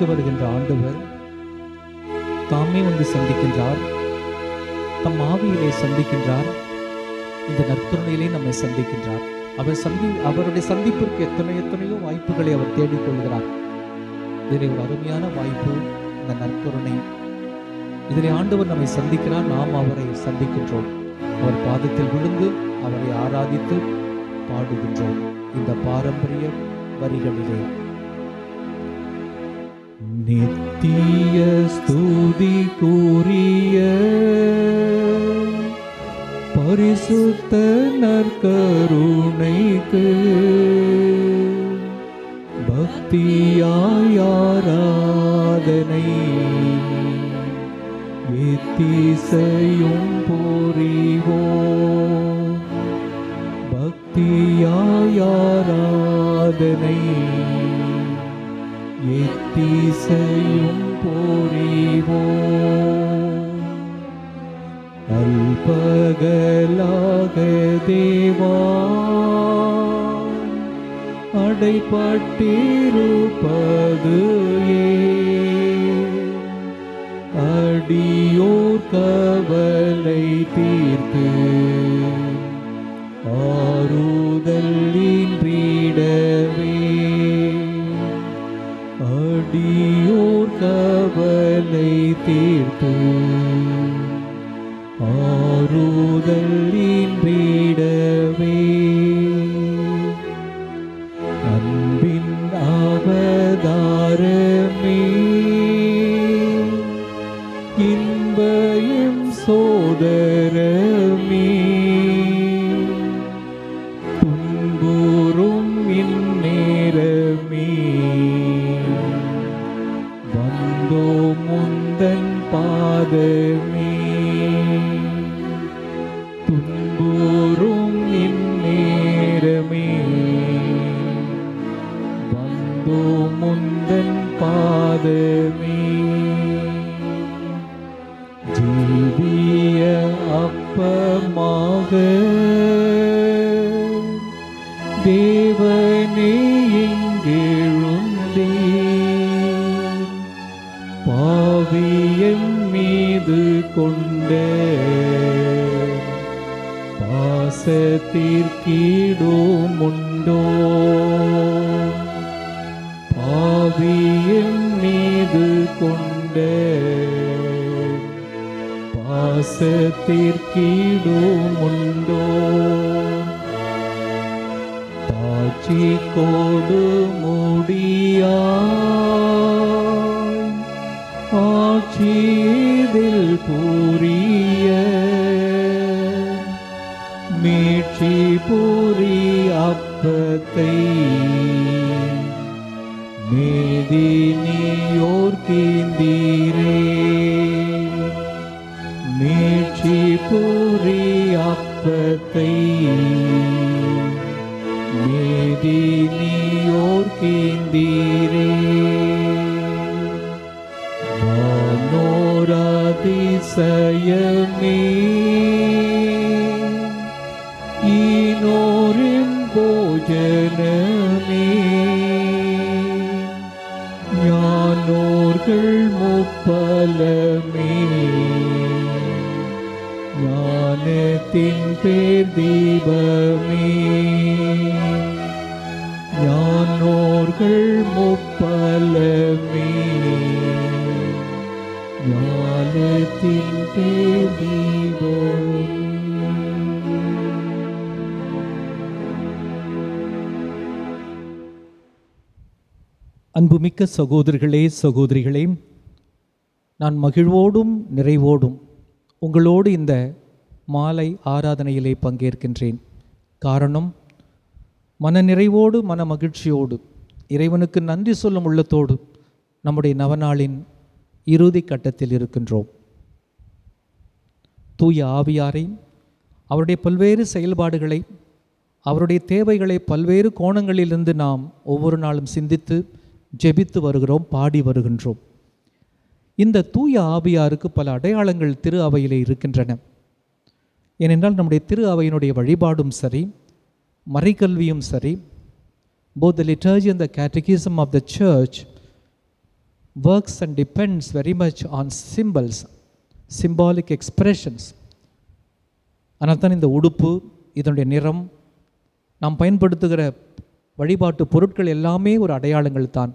பூமிக்கு வருகின்ற ஆண்டவர் தாமே வந்து சந்திக்கின்றார், தம் ஆவியிலே சந்திக்கின்றார், இந்த நற்கருணையிலே நம்மை சந்திக்கின்றார். அவருடைய சந்திப்பிற்கு எத்தனையோ வாய்ப்புகளை அவர் தேடிக்கொள்கிறார். இதில் ஒரு அருமையான வாய்ப்பு இந்த நற்கருணை. இதில் ஆண்டவர் நம்மை சந்திக்கிறார், நாம் அவரை சந்திக்கின்றோம். அவர் பாதத்தில் விழுந்து அவரை ஆராதித்து பாடுகின்றோம். இந்த பாரம்பரிய வரிகளிலே நித்திய ஸ்துதி கூறிய பரிசுத்த நற்கருணைக்கு பக்தியாய் ஆராதனை எத்திசையும் புரிவோம். பக்தியாய் ஆராதனை எத்திசையும் புரிவோம். அல்பகலாக தேவா அடைபட்டிருப்பது அடியோர் கவலை தீர்த்து ஆறுதல் இன்றிடவே. அடியோர் கவலை தீர்த்து ஆறுதல் இன்றிடவே. அன்பின் அவதாரமே இன்பயம் சோதரமே துன்புறும் இந்நேரமே வந்தோ முந்தன் பாதமே. துன்புறும் இந்நேரமே வந்தோ முந்தன் பாதமே. ஜீவிய அப்பமாக தேவனே இங்கெழுந்தே பாவியன் மீது கொண்ட பாசத்திற்கீடுமுண்டோ. பாவியன் மீது கொண்ட பாசத்திற்கீடுமுண்டோ. தாட்சி கோடு முடியாய் ஆட்சிதில் புரிய மீட்சி புரி அப்பத்தை மேதினியோர் கீந்தீரே. மீட்சி புரி அப்பத்தை மேதினியோர் கீந்தீரே. வானோரதிசயமே ஈனோரின் போஜனமே ஞானோர்கள் முப்பலமே ஞானத்தின் பேர் தீபமே. ஞானோர்கள் முப்பலமே ஞானத்தின் பேர் தீபமே. அன்புமிக்க சகோதரர்களே, சகோதரிகளே, நான் மகிழ்வோடும் நிறைவோடும் உங்களோடு இந்த மாலை ஆராதனையிலே பங்கேற்கின்றேன். காரணம், மன நிறைவோடு மன மகிழ்ச்சியோடு இறைவனுக்கு நன்றி சொல்லும் உள்ளத்தோடு நம்முடைய நவநாளின் இறுதி கட்டத்தில் இருக்கின்றோம். தூய ஆவியாரை, அவருடைய பல்வேறு செயல்பாடுகளை, அவருடைய தேவைகளை பல்வேறு கோணங்களிலிருந்து நாம் ஒவ்வொரு நாளும் சிந்தித்து ஜெபித்து வருகிறோம், பாடி வருகின்றோம். இந்த தூய ஆவியாருக்கு பல அடையாளங்கள் திரு அவையிலே இருக்கின்றன. ஏனென்றால் நம்முடைய திரு அவையினுடைய வழிபாடும் சரி, மறைக்கல்வியும் சரி, both the liturgy and the catechism of the church works and depends very much on symbols, symbolic expressions. ஆனால் தான் இந்த உடுப்பு, இதனுடைய நிறம், நாம் பயன்படுத்துகிற வழிபாட்டு பொருட்கள் எல்லாமே ஒரு அடையாளங்கள் தான்.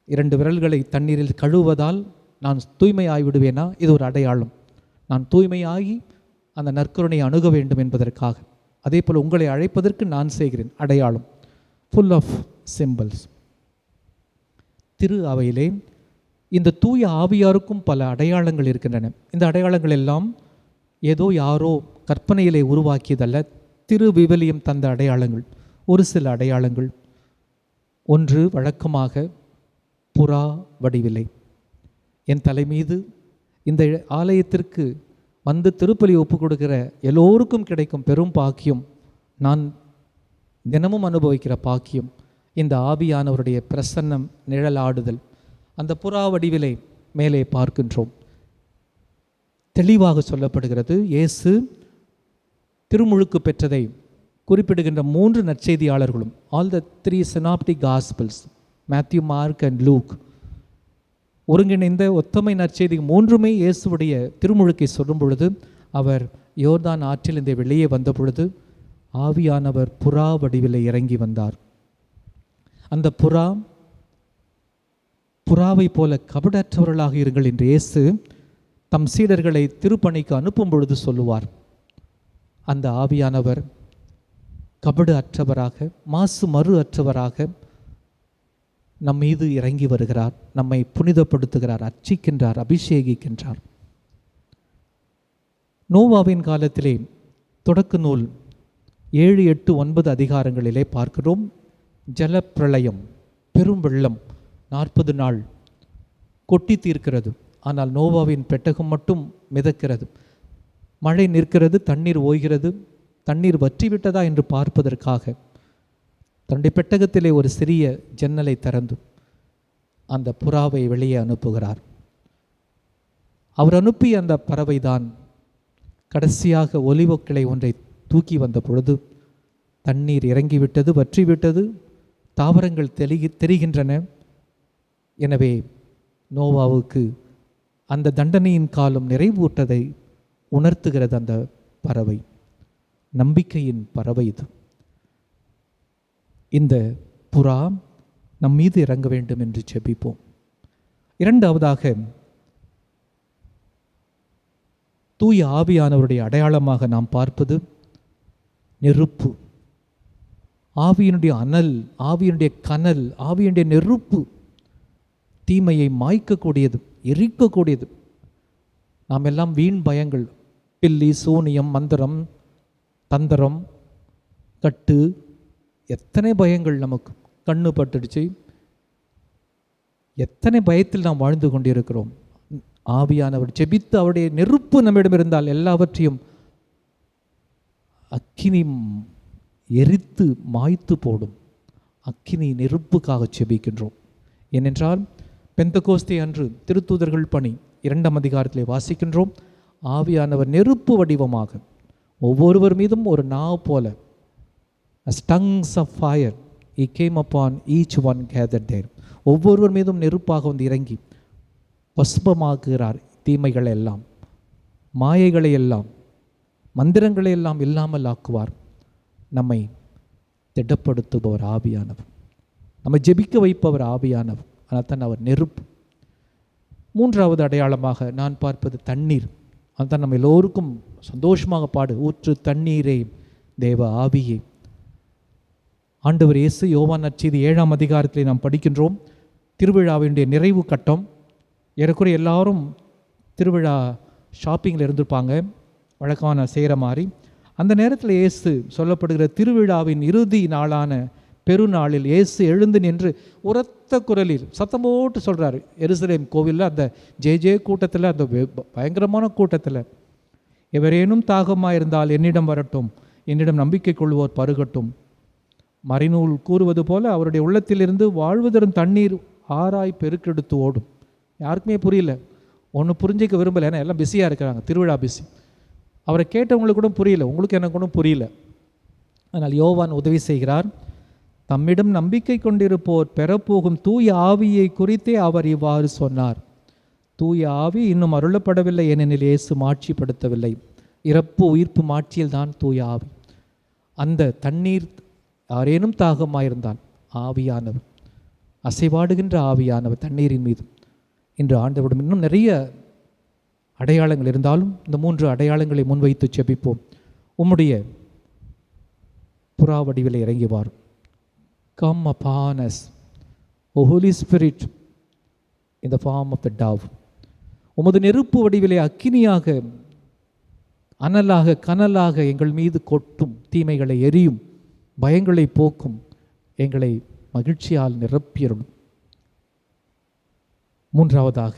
2 விரல்களை தண்ணீரில் கழுவுவதால் நான் தூய்மையாகி விடுவேனா? இது ஒரு அடையாளம். நான் தூய்மையாகி அந்த நற்கருணை அணுக வேண்டும் என்பதற்காக. அதே போல் உங்களை அழைப்பதற்கு நான் செய்கிறேன், அடையாளம். Full of symbols. திரு அவையிலே இந்த தூய ஆவியாருக்கும் பல அடையாளங்கள் இருக்கின்றன. இந்த அடையாளங்கள் எல்லாம் ஏதோ யாரோ கற்பனையிலே உருவாக்கியதல்ல, திரு விவிலியம் தந்த அடையாளங்கள். ஒரு சில அடையாளங்கள். ஒன்று, வழக்கமாக புறா வடிவிலே. என் தலை மீது இந்த ஆலயத்திற்கு வந்து திருப்பலி ஒப்பு கொடுக்கிற எல்லோருக்கும் கிடைக்கும் பெரும் பாக்கியம், நான் தினமும் அனுபவிக்கிற பாக்கியம், இந்த ஆவியானவருடைய பிரசன்னம் நிழலாடுதல். அந்த புறா வடிவிலே மேலே பார்க்கின்றோம். தெளிவாக சொல்லப்படுகிறது. இயேசு திருமுழுக்கு பெற்றதை குறிப்பிடுகின்ற 3 நற்செய்தியாளர்களும், all the 3 synoptic gospels, Matthew, Mark and Luke, ஒருங்கிணைந்த ஒத்தமை நற்செய்தி 3மே இயேசுடைய திருமுழுக்கை சொல்லும் பொழுது, அவர் யோர்தான் ஆற்றில் இந்த வெளியே வந்த பொழுது ஆவியானவர் புறா வடிவில் இறங்கி வந்தார். அந்த புறாவை போல கபடற்றவர்களாக இருங்கள் என்று இயேசு தம் சீடர்களை திருப்பணிக்கு அனுப்பும் பொழுது சொல்லுவார். அந்த ஆவியானவர் கபடு அற்றவராக, மாசு மறு அற்றவராக நம் மீது இறங்கி வருகிறார், நம்மை புனிதப்படுத்துகிறார், அர்ச்சிக்கின்றார், அபிஷேகிக்கின்றார். நோவாவின் காலத்திலே தொடக்க நூல் 7, 8, 9 அதிகாரங்களிலே பார்க்கிறோம். ஜலப்பிரளயம், பெரும் வெள்ளம் 40 நாள் கொட்டி தீர்க்கிறது. ஆனால் நோவாவின் பெட்டகம் மட்டும் மிதக்கிறது. மழை நிற்கிறது, தண்ணீர் ஓய்கிறது. தண்ணீர் வற்றிவிட்டதா என்று பார்ப்பதற்காக தன்னுடைய பெட்டகத்திலே ஒரு சிறிய ஜன்னலை திறந்து அந்த புறாவை வெளியே அனுப்புகிறார். அவர் அனுப்பிய அந்த பறவை தான் கடைசியாக ஒலிவக்கிளை ஒன்றை தூக்கி வந்த பொழுது தண்ணீர் இறங்கிவிட்டது, வற்றிவிட்டது, தாவரங்கள் தெரிகின்றன. எனவே நோவாவுக்கு அந்த தண்டனையின் காலம் நிறைவுற்றதை உணர்த்துகிறது அந்த பறவை. நம்பிக்கையின் பறவை இது. இந்த புறா நம் மீது இறங்க வேண்டும் என்று ஜெபிப்போம். இரண்டாவதாக, தூய ஆவியானவருடைய அடையாளமாக நாம் பார்ப்பது நெருப்பு. ஆவியினுடைய அனல், ஆவியினுடைய கனல், ஆவியினுடைய நெருப்பு தீமையை மாய்க்கக்கூடியது, எரிக்கக்கூடியது. நாம் எல்லாம் வீண் பயங்கள், பில்லி, சூனியம், மந்திரம், தந்திரம், கட்டு, எத்தனை பயங்கள் நமக்கு கண்ணு பட்டுடுச்சு. எத்தனை பயத்தில் நாம் வாழ்ந்து கொண்டிருக்கிறோம். ஆவியானவர் ஜெபித்து அவருடைய நெருப்பு நம்மிடம் இருந்தால் எல்லாவற்றையும் அக்கினி எரித்து மாய்த்து போடும். அக்கினி நெருப்புக்காக ஜெபிக்கின்றோம். ஏனென்றால் பெந்தகோஸ்தே அன்று திருத்தூதர்கள் பணி 2ஆம் அதிகாரத்திலே வாசிக்கின்றோம். ஆவியானவர் நெருப்பு வடிவமாக ஒவ்வொருவர் மீதும் ஒரு நாவு போல, as tongues of fire he came upon each one gathered there. ஒவ்வொருவர் மீதும் நெருப்பாக வந்து இறங்கி பசுபமாக்குகிறார். தீமைகளை எல்லாம், மாயைகளை எல்லாம், மந்திரங்களை எல்லாம் இல்லாமல் ஆக்குவார். நம்மை திடப்படுத்துபவர் ஆவியானவர், நம்மை ஜெபிக்க வைப்பவர் ஆவியானவர். ஆனால் தான் அவர் நெருப்பு. மூன்றாவது அடையாளமாக நான் பார்ப்பது தண்ணீர். அதுதான் நம்ம எல்லோருக்கும் சந்தோஷமாக பாடு, ஊற்று தண்ணீரே தேவ ஆவியே. ஆண்டவர் இயேசு யோவான் நற்செய்தி 7ஆம் அதிகாரத்திலே நாம் படிக்கின்றோம். திருவிழாவினுடைய நிறைவு கட்டம். ஏறக்குறைய எல்லாரும் திருவிழா ஷாப்பிங்கில் இருந்திருப்பாங்க, வழக்கமான செய்கிற மாதிரி. அந்த நேரத்தில் இயேசு சொல்லப்படுகிற திருவிழாவின் இறுதி நாளான பெருநாளில் இயேசு எழுந்து நின்று உரத்த குரலில் சத்தம் போட்டு சொல்கிறார். எருசலேம் கோவிலில் அந்த ஜே கூட்டத்தில், அந்த பயங்கரமான கூட்டத்தில், எவரேனும் தாகமாக இருந்தால் என்னிடம் வரட்டும், என்னிடம் நம்பிக்கை கொள்வோர் பருகட்டும். மறைநூல் கூறுவது போல அவருடைய உள்ளத்திலிருந்து வாழ்வதரும் தண்ணீர் ஆராய் பெருக்கெடுத்து ஓடும். யாருக்குமே புரியல, ஒன்று புரிஞ்சிக்க விரும்பலை, ஏன்னா எல்லாம் பிஸியாக இருக்கிறாங்க, திருவிழா பிஸி. அவரை கேட்டவங்களுக்கு கூட புரியல, உங்களுக்கு எனக்கு கூட புரியல. ஆனால் யோவான் உதவி செய்கிறார். தம்மிடம் நம்பிக்கை கொண்டிருப்போர் பெறப்போகும் தூய ஆவியை குறித்தே அவர் இவ்வாறு சொன்னார். தூய ஆவி இன்னும் அருளப்படவில்லை, ஏனெனில் இயேசு மாட்சிப்படுத்தவில்லை. இறப்பு உயிர்ப்பு மாட்சியில்தான் தூய ஆவி. அந்த தண்ணீர் யாரேனும் தாகமாயிருந்தால் ஆவியானவர், அசைவாடுகின்ற ஆவியானவர் தண்ணீரின் மீது. இன்று ஆண்டவரிடம் இன்னும் நிறைய அடையாளங்கள் இருந்தாலும் இந்த 3 அடையாளங்களை முன்வைத்து செபிப்போம். உம்முடைய புறா வடிவில் இறங்கி வாரும். Come upon us, O Holy Spirit, in the form of the dove. உமது நெருப்பு வடிவிலே அக்கினியாக, அனலாக, கனலாக எங்கள் மீது கொட்டும், தீமைகளை எரியும், பயங்களை போக்கும், எங்களை மகிழ்ச்சியால் நிரப்பியரும். 3வதாக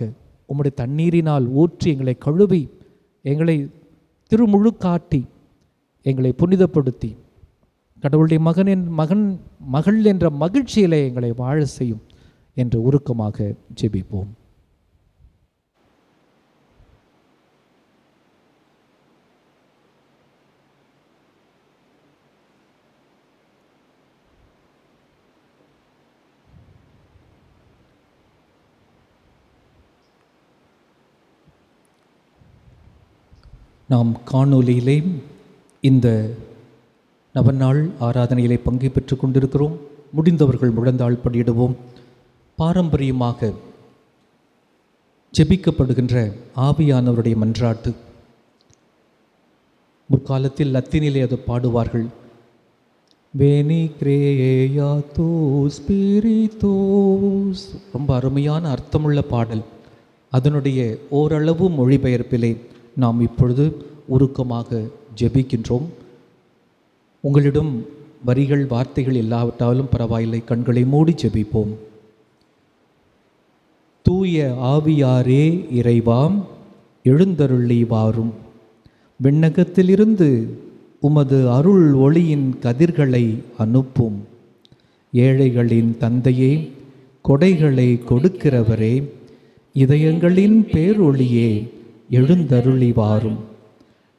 உம்முடைய தண்ணீரினால் ஊற்றி எங்களை கழுவி, எங்களை திருமுழு காட்டி, எங்களை புனிதப்படுத்தி, கடவுளுடைய மகள் என்ற மகிழ்ச்சியிலே எங்களை வாழ செய்யும் என்று உருக்கமாக ஜெபிப்போம். நாம் காணொலியிலே இந்த நவநாள் ஆராதனையிலே பங்கு பெற்று கொண்டிருக்கிறோம். முடிந்தவர்கள் முழந்தாள் படியிடுவோம். பாரம்பரியமாக ஜெபிக்கப்படுகின்ற ஆவியானவருடைய மன்றாட்டு. முற்காலத்தில் லத்தீனிலே அது பாடுவார்கள். வேனி கிரேயாத்தோஸ் ஸ்பிரித்தோஸ். ரொம்ப அருமையான அர்த்தமுள்ள பாடல். அதனுடைய ஓரளவு மொழிபெயர்ப்பிலே நாம் இப்பொழுது உருக்கமாக ஜெபிக்கின்றோம். உங்களிடம் வரிகள் வார்த்தைகள் இல்லாவிட்டாலும் பரவாயில்லை, கண்களை மூடி ஜெபிப்போம். தூய ஆவியாரே இறைவாம், எழுந்தருளி வாரும். விண்ணகத்திலிருந்து உமது அருள் ஒளியின் கதிர்களை அனுப்பும். ஏழைகளின் தந்தையே, கொடைகளை கொடுக்கிறவரே, இதயங்களின் பேரொளியே, எழுந்தருளி வாரும்.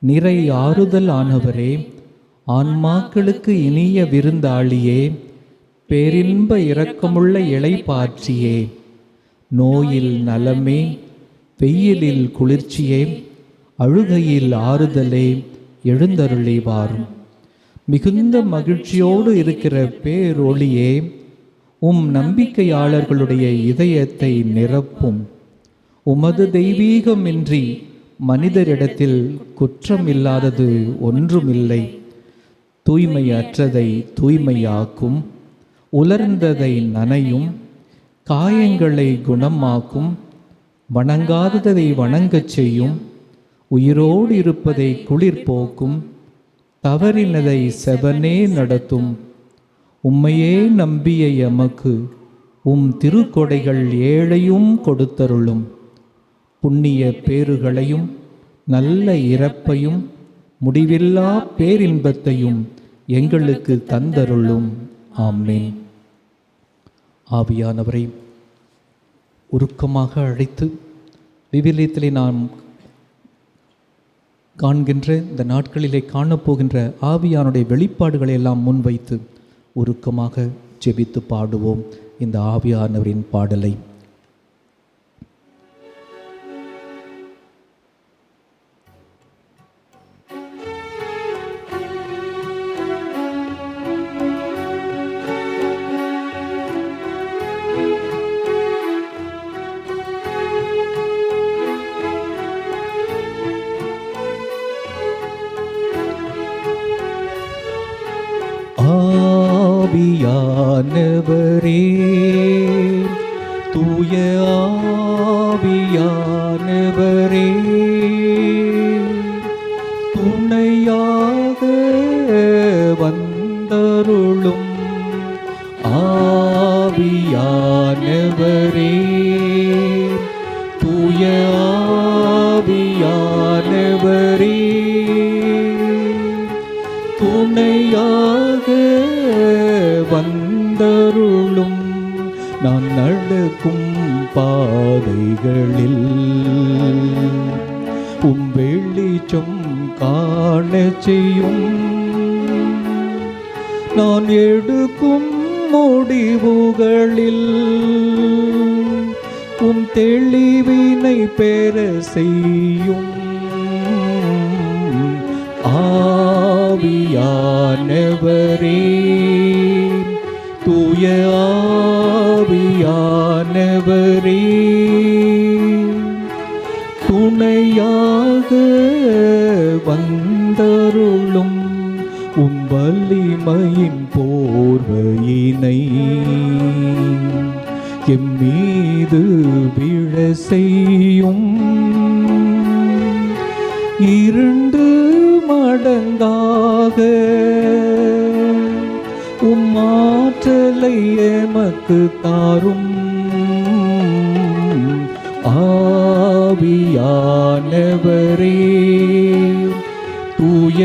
நிறை ஆறுதல் ஆனவரே, ஆன்மாக்களுக்கு இனிய விருந்தாளியே, பேரின்ப இரக்கமுள்ள இளைப்பாற்றியே, நோயில் நலமே, வெயிலில் குளிர்ச்சியே, அழுகையில் ஆறுதலே, எழுந்தருளி வாரும். மிகுந்த மகிழ்ச்சியோடு இருக்கிற பேரொளியே, உம் நம்பிக்கையாளர்களுடைய இதயத்தை நிரப்பும். உமது தெய்வீகமின்றி மனிதரிடத்தில் குற்றம் இல்லாதது ஒன்றுமில்லை. தூய்மையற்றதை தூய்மையாக்கும், உலர்ந்ததை நனையும், காயங்களை குணமாக்கும், வணங்காததை வணங்கச் செய்யும், உயிரோடு இருப்பதை குளிர் போக்கும், தவறினதை செவனே நடத்தும். உம்மையே நம்பிய எமக்கு உம் திருக்கொடைகள் ஏழையும் கொடுத்தருளும். புண்ணிய பேறுகளையும் நல்ல இறப்பையும் முடிவில்லா பேரின்பத்தையும் எங்களுக்கு தந்தருளும். ஆமென். ஆவியானவரை உருக்கமாக அழைத்து விவிலியத்திலே நாம் காண்கின்ற இந்த நாட்களிலே காணப்போகின்ற ஆவியானுடைய வெளிப்பாடுகளை எல்லாம் முன்வைத்து உருக்கமாக ஜெபித்து பாடுவோம் இந்த ஆவியானவரின் பாடலை. ஆவியானவரே, தூய ஆவியானவரே, துணையாக வந்தருளும். ஆவியானவரே, தூய ஆவியானவரே, துணையாக வந்தருளும். நான் நடக்கும் பாதைகளில் உம் வெளிச்சம் காண செய்யும். நான் எடுக்கும் முடிவுகளில் தெளிவினை பெற செய்யும். ஆவியானவரே, தூய ஆவியானவரே, துணையாக வந்தருளும். வலிமையின் போர்வையினை எம்மீது விழ செய்யும். 2 மடங்காக ஆற்றலை எமக்கு தாரும். ஆவியானவரே, தூய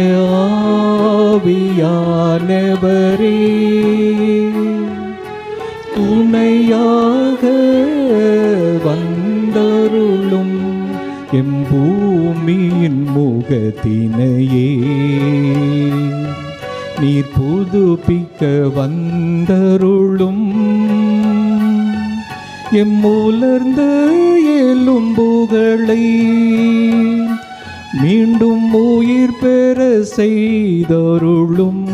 ஆவியானவரே, துணையாக வந்தருளும். பூமியின் முகத்தினையே நீர் புதுப்பிக்க வந்தருளும். உலர்ந்த எலும்புகளை மீண்டும் உயிர் பெற செய்தருளும்.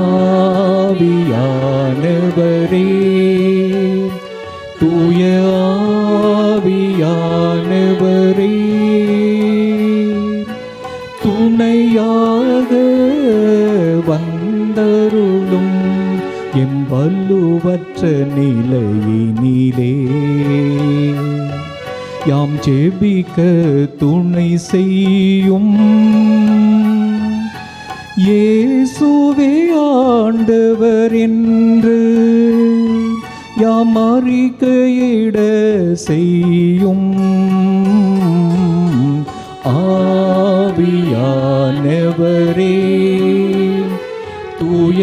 ஆவியானவரே, தூய ஆவியானவரே, துணையாக வந்தருளும். வலுவற்ற நிலையினிலே யாம் ஜெபிக்க துணை செய்யும். இயேசுவே ஆண்டவர் என்று யாம் அறிக்கையிட செய்யும். ஆவியானவரே, தூய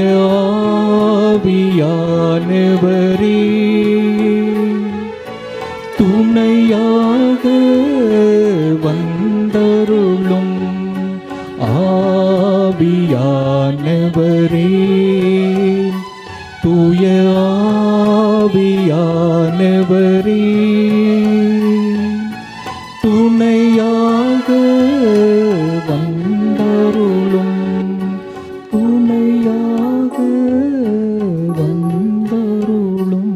ஆவியானவரே, துணையாக வந்தருளும். ஆவியானவரே, தூய ஆவியானவரே, துணையாக வந்தருளும். துணையாக வந்தருளும்.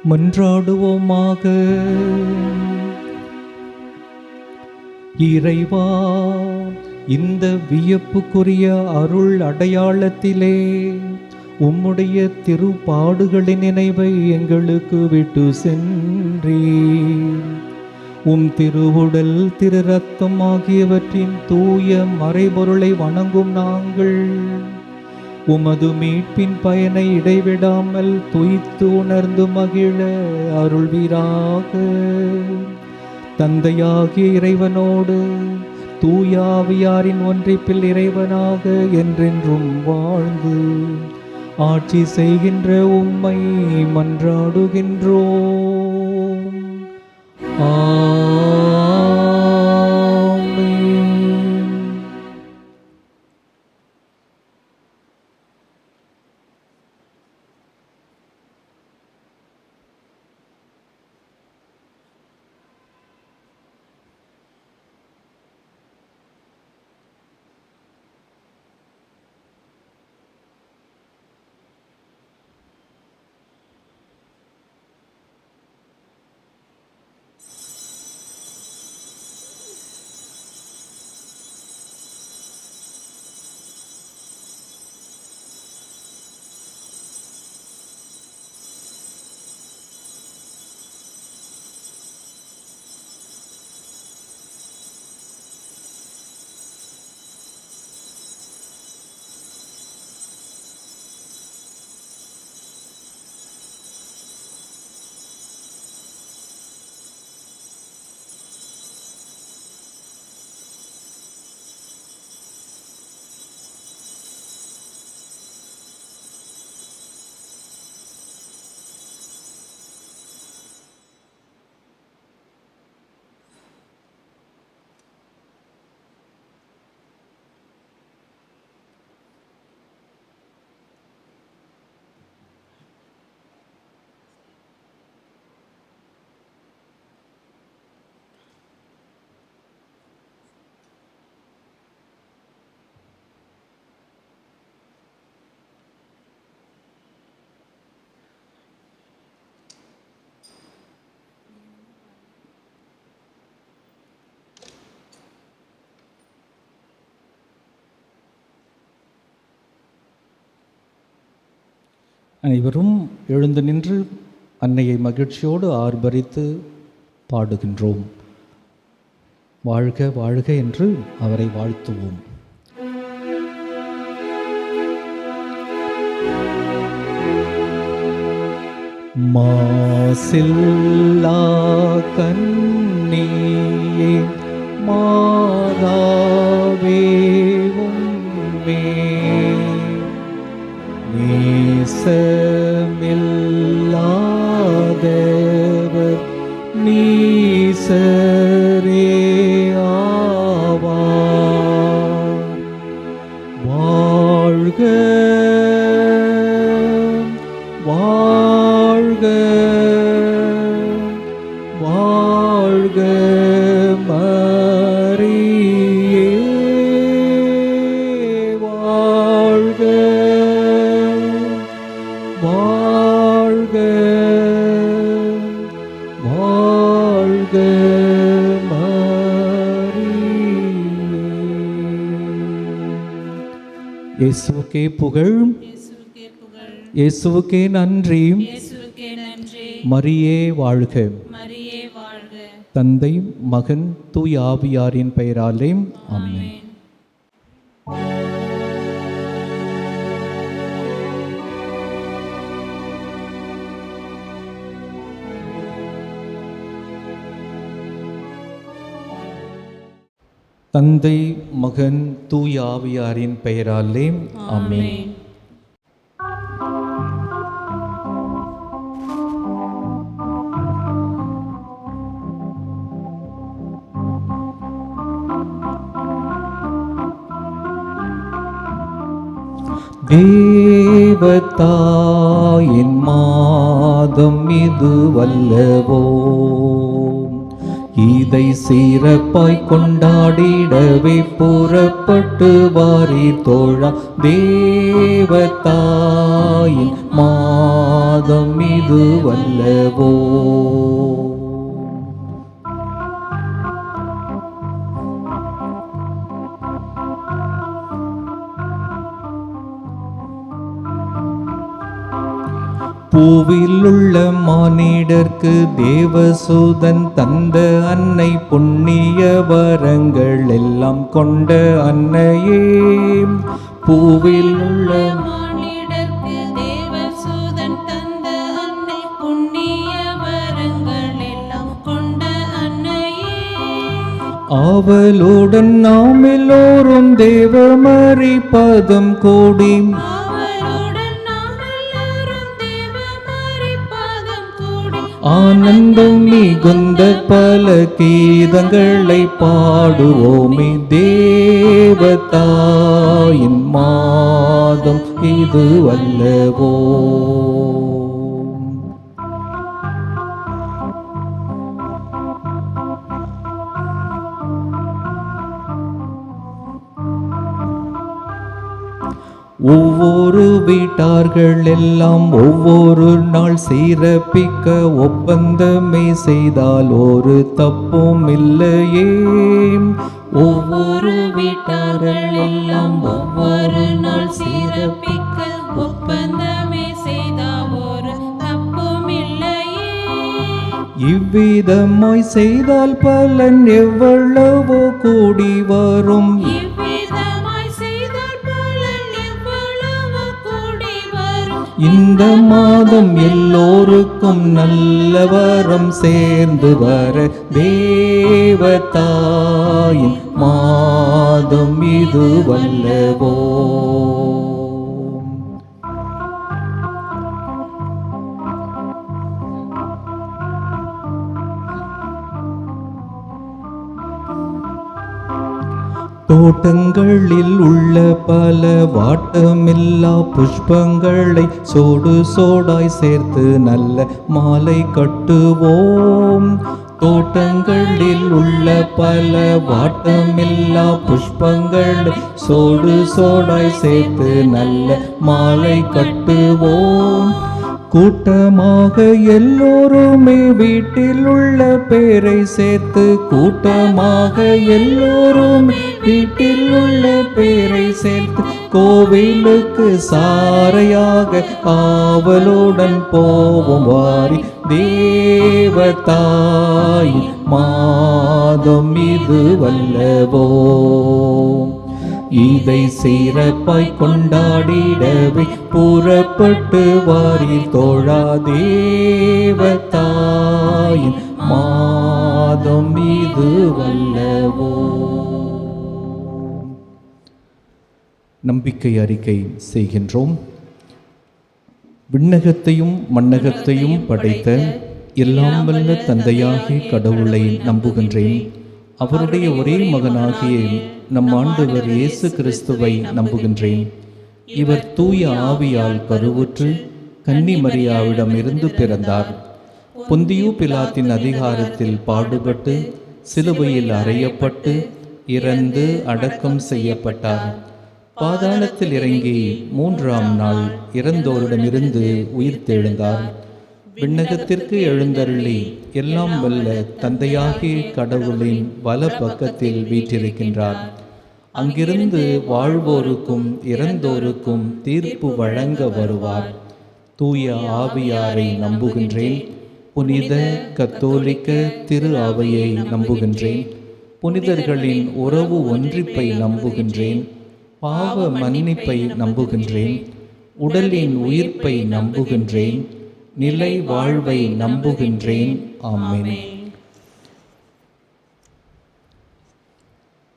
மன்றாடுவோமாக. இறைவா, இந்த வியப்புக்குரிய அருள் அடையாளத்திலே உம்முடைய திருப்பாடுகளின் நினைவை எங்களுக்கு விட்டு சென்றீர். உம் திருவுடல் திரு ரத்தம் ஆகியவற்றின் தூய மறைபொருளை வணங்கும் நாங்கள் உமது மீட்பின் பயனை இடைவிடாமல் துய்த்து உணர்ந்து மகிழ அருள்வீராக. தந்தையாகிய இறைவனோடு தூயாவியாரின் ஒன்றிப்பில் இறைவனாக என்றென்றும் வாழ்ந்து ஆட்சி செய்கின்ற உம்மை மன்றாடுகின்றோம். ஆமென். அனைவரும் எழுந்து நின்று அன்னையை மகிழ்ச்சியோடு ஆர்ப்பரித்து பாடுகின்றோம். வாழ்க வாழ்க என்று அவரை வாழ்த்துவோம். மாசில்லா கன்னியே மாதாவே உம்மே நேசமில்லாதவர் நீசரே ஆவார். வாழ்க வாழ்க வாழ்க மரியே வாழ்க வாழ்க வாழ்க மரியே. இயேசுவுக்கே புகழ், இயேசுவுக்கே நன்றி, மரியே வாழ்க. தந்தை மகன் தூய ஆவியாரின் பெயராலே ஆமென். தந்தை மகன் தூய ஆவியாரின் பெயராலே ஆமென். தேவதாயின் மாதம் இது வல்லவோ, இதை சிறப்பாய் கொண்டாடிடவே புறப்பட்டு வாரீர் தோழா. தேவதாயின் மாதம் இது வல்லவோ. பூவிலுள்ள மானிடர்க்கு தேவசூதன் தந்த அன்னை, புண்ணிய வரங்கள் எல்லாம் கொண்ட அன்னையே. பூவில் உள்ள மானிடர்க்கு தேவசூதன் தந்த அன்னை, புண்ணிய வரங்கள் எல்லாம் கொண்ட அன்னையே. ஆவலுடன் நாம் எல்லோரும் தேவமரி பதம் கோடி, ஆனந்தம் மிகுந்த பல கீதங்களை பாடுவோமே. தேவதாயின் மாதம் இது வல்லவோ. ஒவ்வொரு வீட்டார்கள் எல்லாம் ஒவ்வொரு நாள் சிறப்பிக்க ஒப்பந்தமே செய்தால் ஒரு தப்பும் இல்லையே. ஒவ்வொரு வீட்டார்கள் எல்லாம் ஒவ்வொரு நாள் சிறப்பிக்க ஒப்பந்தமே செய்தால் ஒரு தப்பும் இல்லையே. இவ்விதமாய் செய்தால் பலன் எவ்வளவோ கூடி வரும். இந்த மாதம் எல்லோருக்கும் நல்ல வரம் சேர்ந்து வர, தேவதாயின் மாதம் இது வல்லவோ. தோட்டங்களில் உள்ள பல வாட்டமில்லா புஷ்பங்களை சோடு சோடாய் சேர்த்து நல்ல மாலை கட்டுவோம். தோட்டங்களில் உள்ள பல வாட்டமில்லா புஷ்பங்களை சோடு சோடாய் சேர்த்து நல்ல மாலை கட்டுவோம். கூட்டமாக எல்லோருமே வீட்டில் உள்ள பேரை சேர்த்து, கூட்டமாக எல்லோருமே வீட்டில் உள்ள பேரை சேர்த்து கோவிலுக்கு சாரையாக ஆவலுடன் போவோம் வாரி. தேவதாயின் மாதம் இது வல்லவோ. இதை சிறப்பாய் கொண்டாடிடவே புறப்பட்டு வாரீர் தோழா. தேவதாயின் மாதம் இது வல்லவோ. நம்பிக்கை அறிக்கை செய்கின்றோம். விண்ணகத்தையும் மண்ணகத்தையும் படைத்த எல்லாம் வல்ல தந்தையாகிய கடவுளை நம்புகின்றேன். அவருடைய ஒரே மகனாகிய நம் ஆண்டவர் இயேசு கிறிஸ்துவை நம்புகின்றேன். இவர் தூய ஆவியால் கருவுற்று கன்னி மரியாவிடம் இருந்து பிறந்தார். பொந்தியு பிலாத்தின் அதிகாரத்தில் பாடுபட்டு சிலுவையில் அறையப்பட்டு இறந்து அடக்கம் செய்யப்பட்டார். பாதாளத்தில் இறங்கி 3ஆம் நாள் இறந்தோரிடமிருந்து உயிர்த்தெழுந்தார். விண்ணகத்திற்கு எழுந்தருளி எல்லாம் வல்ல தந்தையாகிய கடவுளின் வல பக்கத்தில் வீற்றிருக்கின்றார். அங்கிருந்து வாழ்வோருக்கும் இறந்தோருக்கும் தீர்ப்பு வழங்க வருவார். தூய ஆவியாரை நம்புகின்றேன். புனித கத்தோலிக்க திரு அவையை நம்புகின்றேன். புனிதர்களின் உறவு ஒன்றிப்பை நம்புகின்றேன். பாவ மன்னிப்பை நம்புகின்றேன். உடலின் உயிர்ப்பை நம்புகின்றேன். நிலை வாழ்வை நம்புகின்றேன். ஆமென்.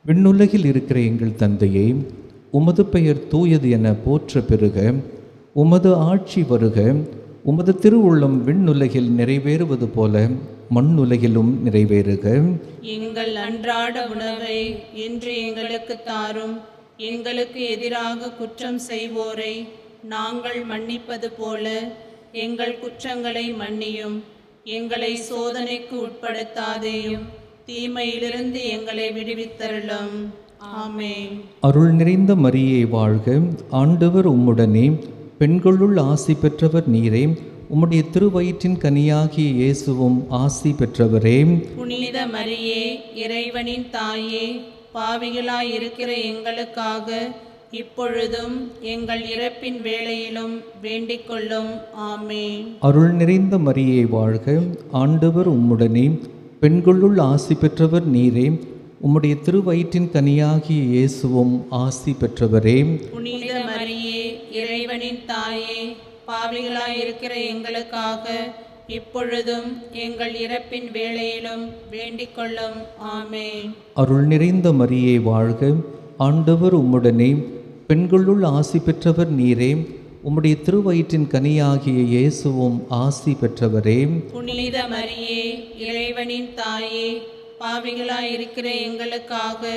விண்ணுலகில் இருக்கிற எங்கள் தந்தையே, உமது பெயர் தூயது என போற்ற பெறுக. உமது ஆட்சி வருக. உமது திருவுள்ளம் விண்ணுலகில் நிறைவேறுவது போல மண்ணுலகிலும் நிறைவேறுக. எங்கள் அன்றாட உணவை இன்று எங்களுக்கு தாரும். எங்களுக்கு எதிராக குற்றம் செய்வோரை நாங்கள் மன்னிப்பது போல எங்கள் குற்றங்களை மன்னியும். எங்களை சோதனைக்கு உட்படுத்தாதேயும், தீமையிலிருந்து எங்களை விடுவித்தருளும். ஆமென். அருள் நிறைந்த மரியே வாழ்க, ஆண்டவர் உம்முடனே, பெண்களுள் ஆசி பெற்றவர் நீரே, உம்முடைய திருவயிற்றின் கனியாகிய இயேசுவும் ஆசி பெற்றவரே. புனித மரியே, இறைவனின் தாயே, பாவிகளாய் இருக்கிற எங்களுக்காக இப்பொழுதும் எங்கள் இறப்பின் வேளையிலும் வேண்டிக் கொள்ளும். ஆமென். அருள் நிறைந்த மரியே வாழ்க, ஆண்டவர் உம்முடனே, பெண்களுள் ஆசி பெற்றவர் நீரே, உம்முடைய திருவயிற்றின் கனியாகிய இயேசுவும் ஆசி பெற்றவரே. புனித மரியே, இறைவனின் தாயே, பாவிகளாய் இருக்கிற எங்களுக்காக இப்பொழுதும் எங்கள் இறப்பின் வேளையிலும் வேண்டிக் கொள்ளும். ஆமென். அருள் நிறைந்த மரியே வாழ்க, ஆண்டவர் உம்முடனே, பெண்களுள் ஆசி பெற்றவர் நீரே, உம்முடைய திருவயிற்றின் கனியாகிய இயேசுவும் ஆசி பெற்றவரே. புனித மரியே, இறைவனின் தாயே, பாவிகளாய் இருக்கிற எங்களுக்காக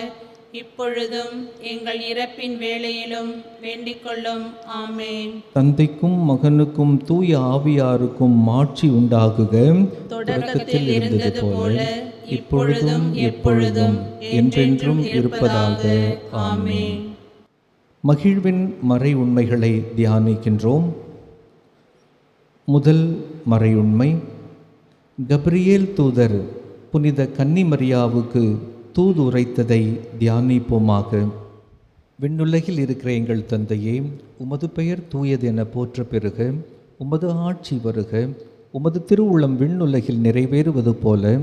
இப்பொழுதும் எங்கள் இறப்பின் வேளையிலும் வேண்டிக் கொள்ளும். ஆமென். தந்தைக்கும் மகனுக்கும் தூய ஆவியாருக்கும் மாட்சி உண்டாகுக. தொடக்கத்தில் இருந்தது போல இப்பொழுதும் எப்பொழுதும் என்றென்றும் இருப்பதாக. ஆமென். மகிழ்வின் மறை உண்மைகளை தியானிக்கின்றோம். முதல் மறை உண்மை, கப்ரியேல் தூதர் புனித கன்னிமரியாவுக்கு தூது உரைத்ததை தியானிப்போமாக. விண்ணுலகில் இருக்கிற எங்கள் தந்தையே, உமது பெயர் தூயது என போற்ற பெறுக, உமது ஆட்சி வருக, உமது திருவுளம் விண்ணுலகில் நிறைவேறுவது போல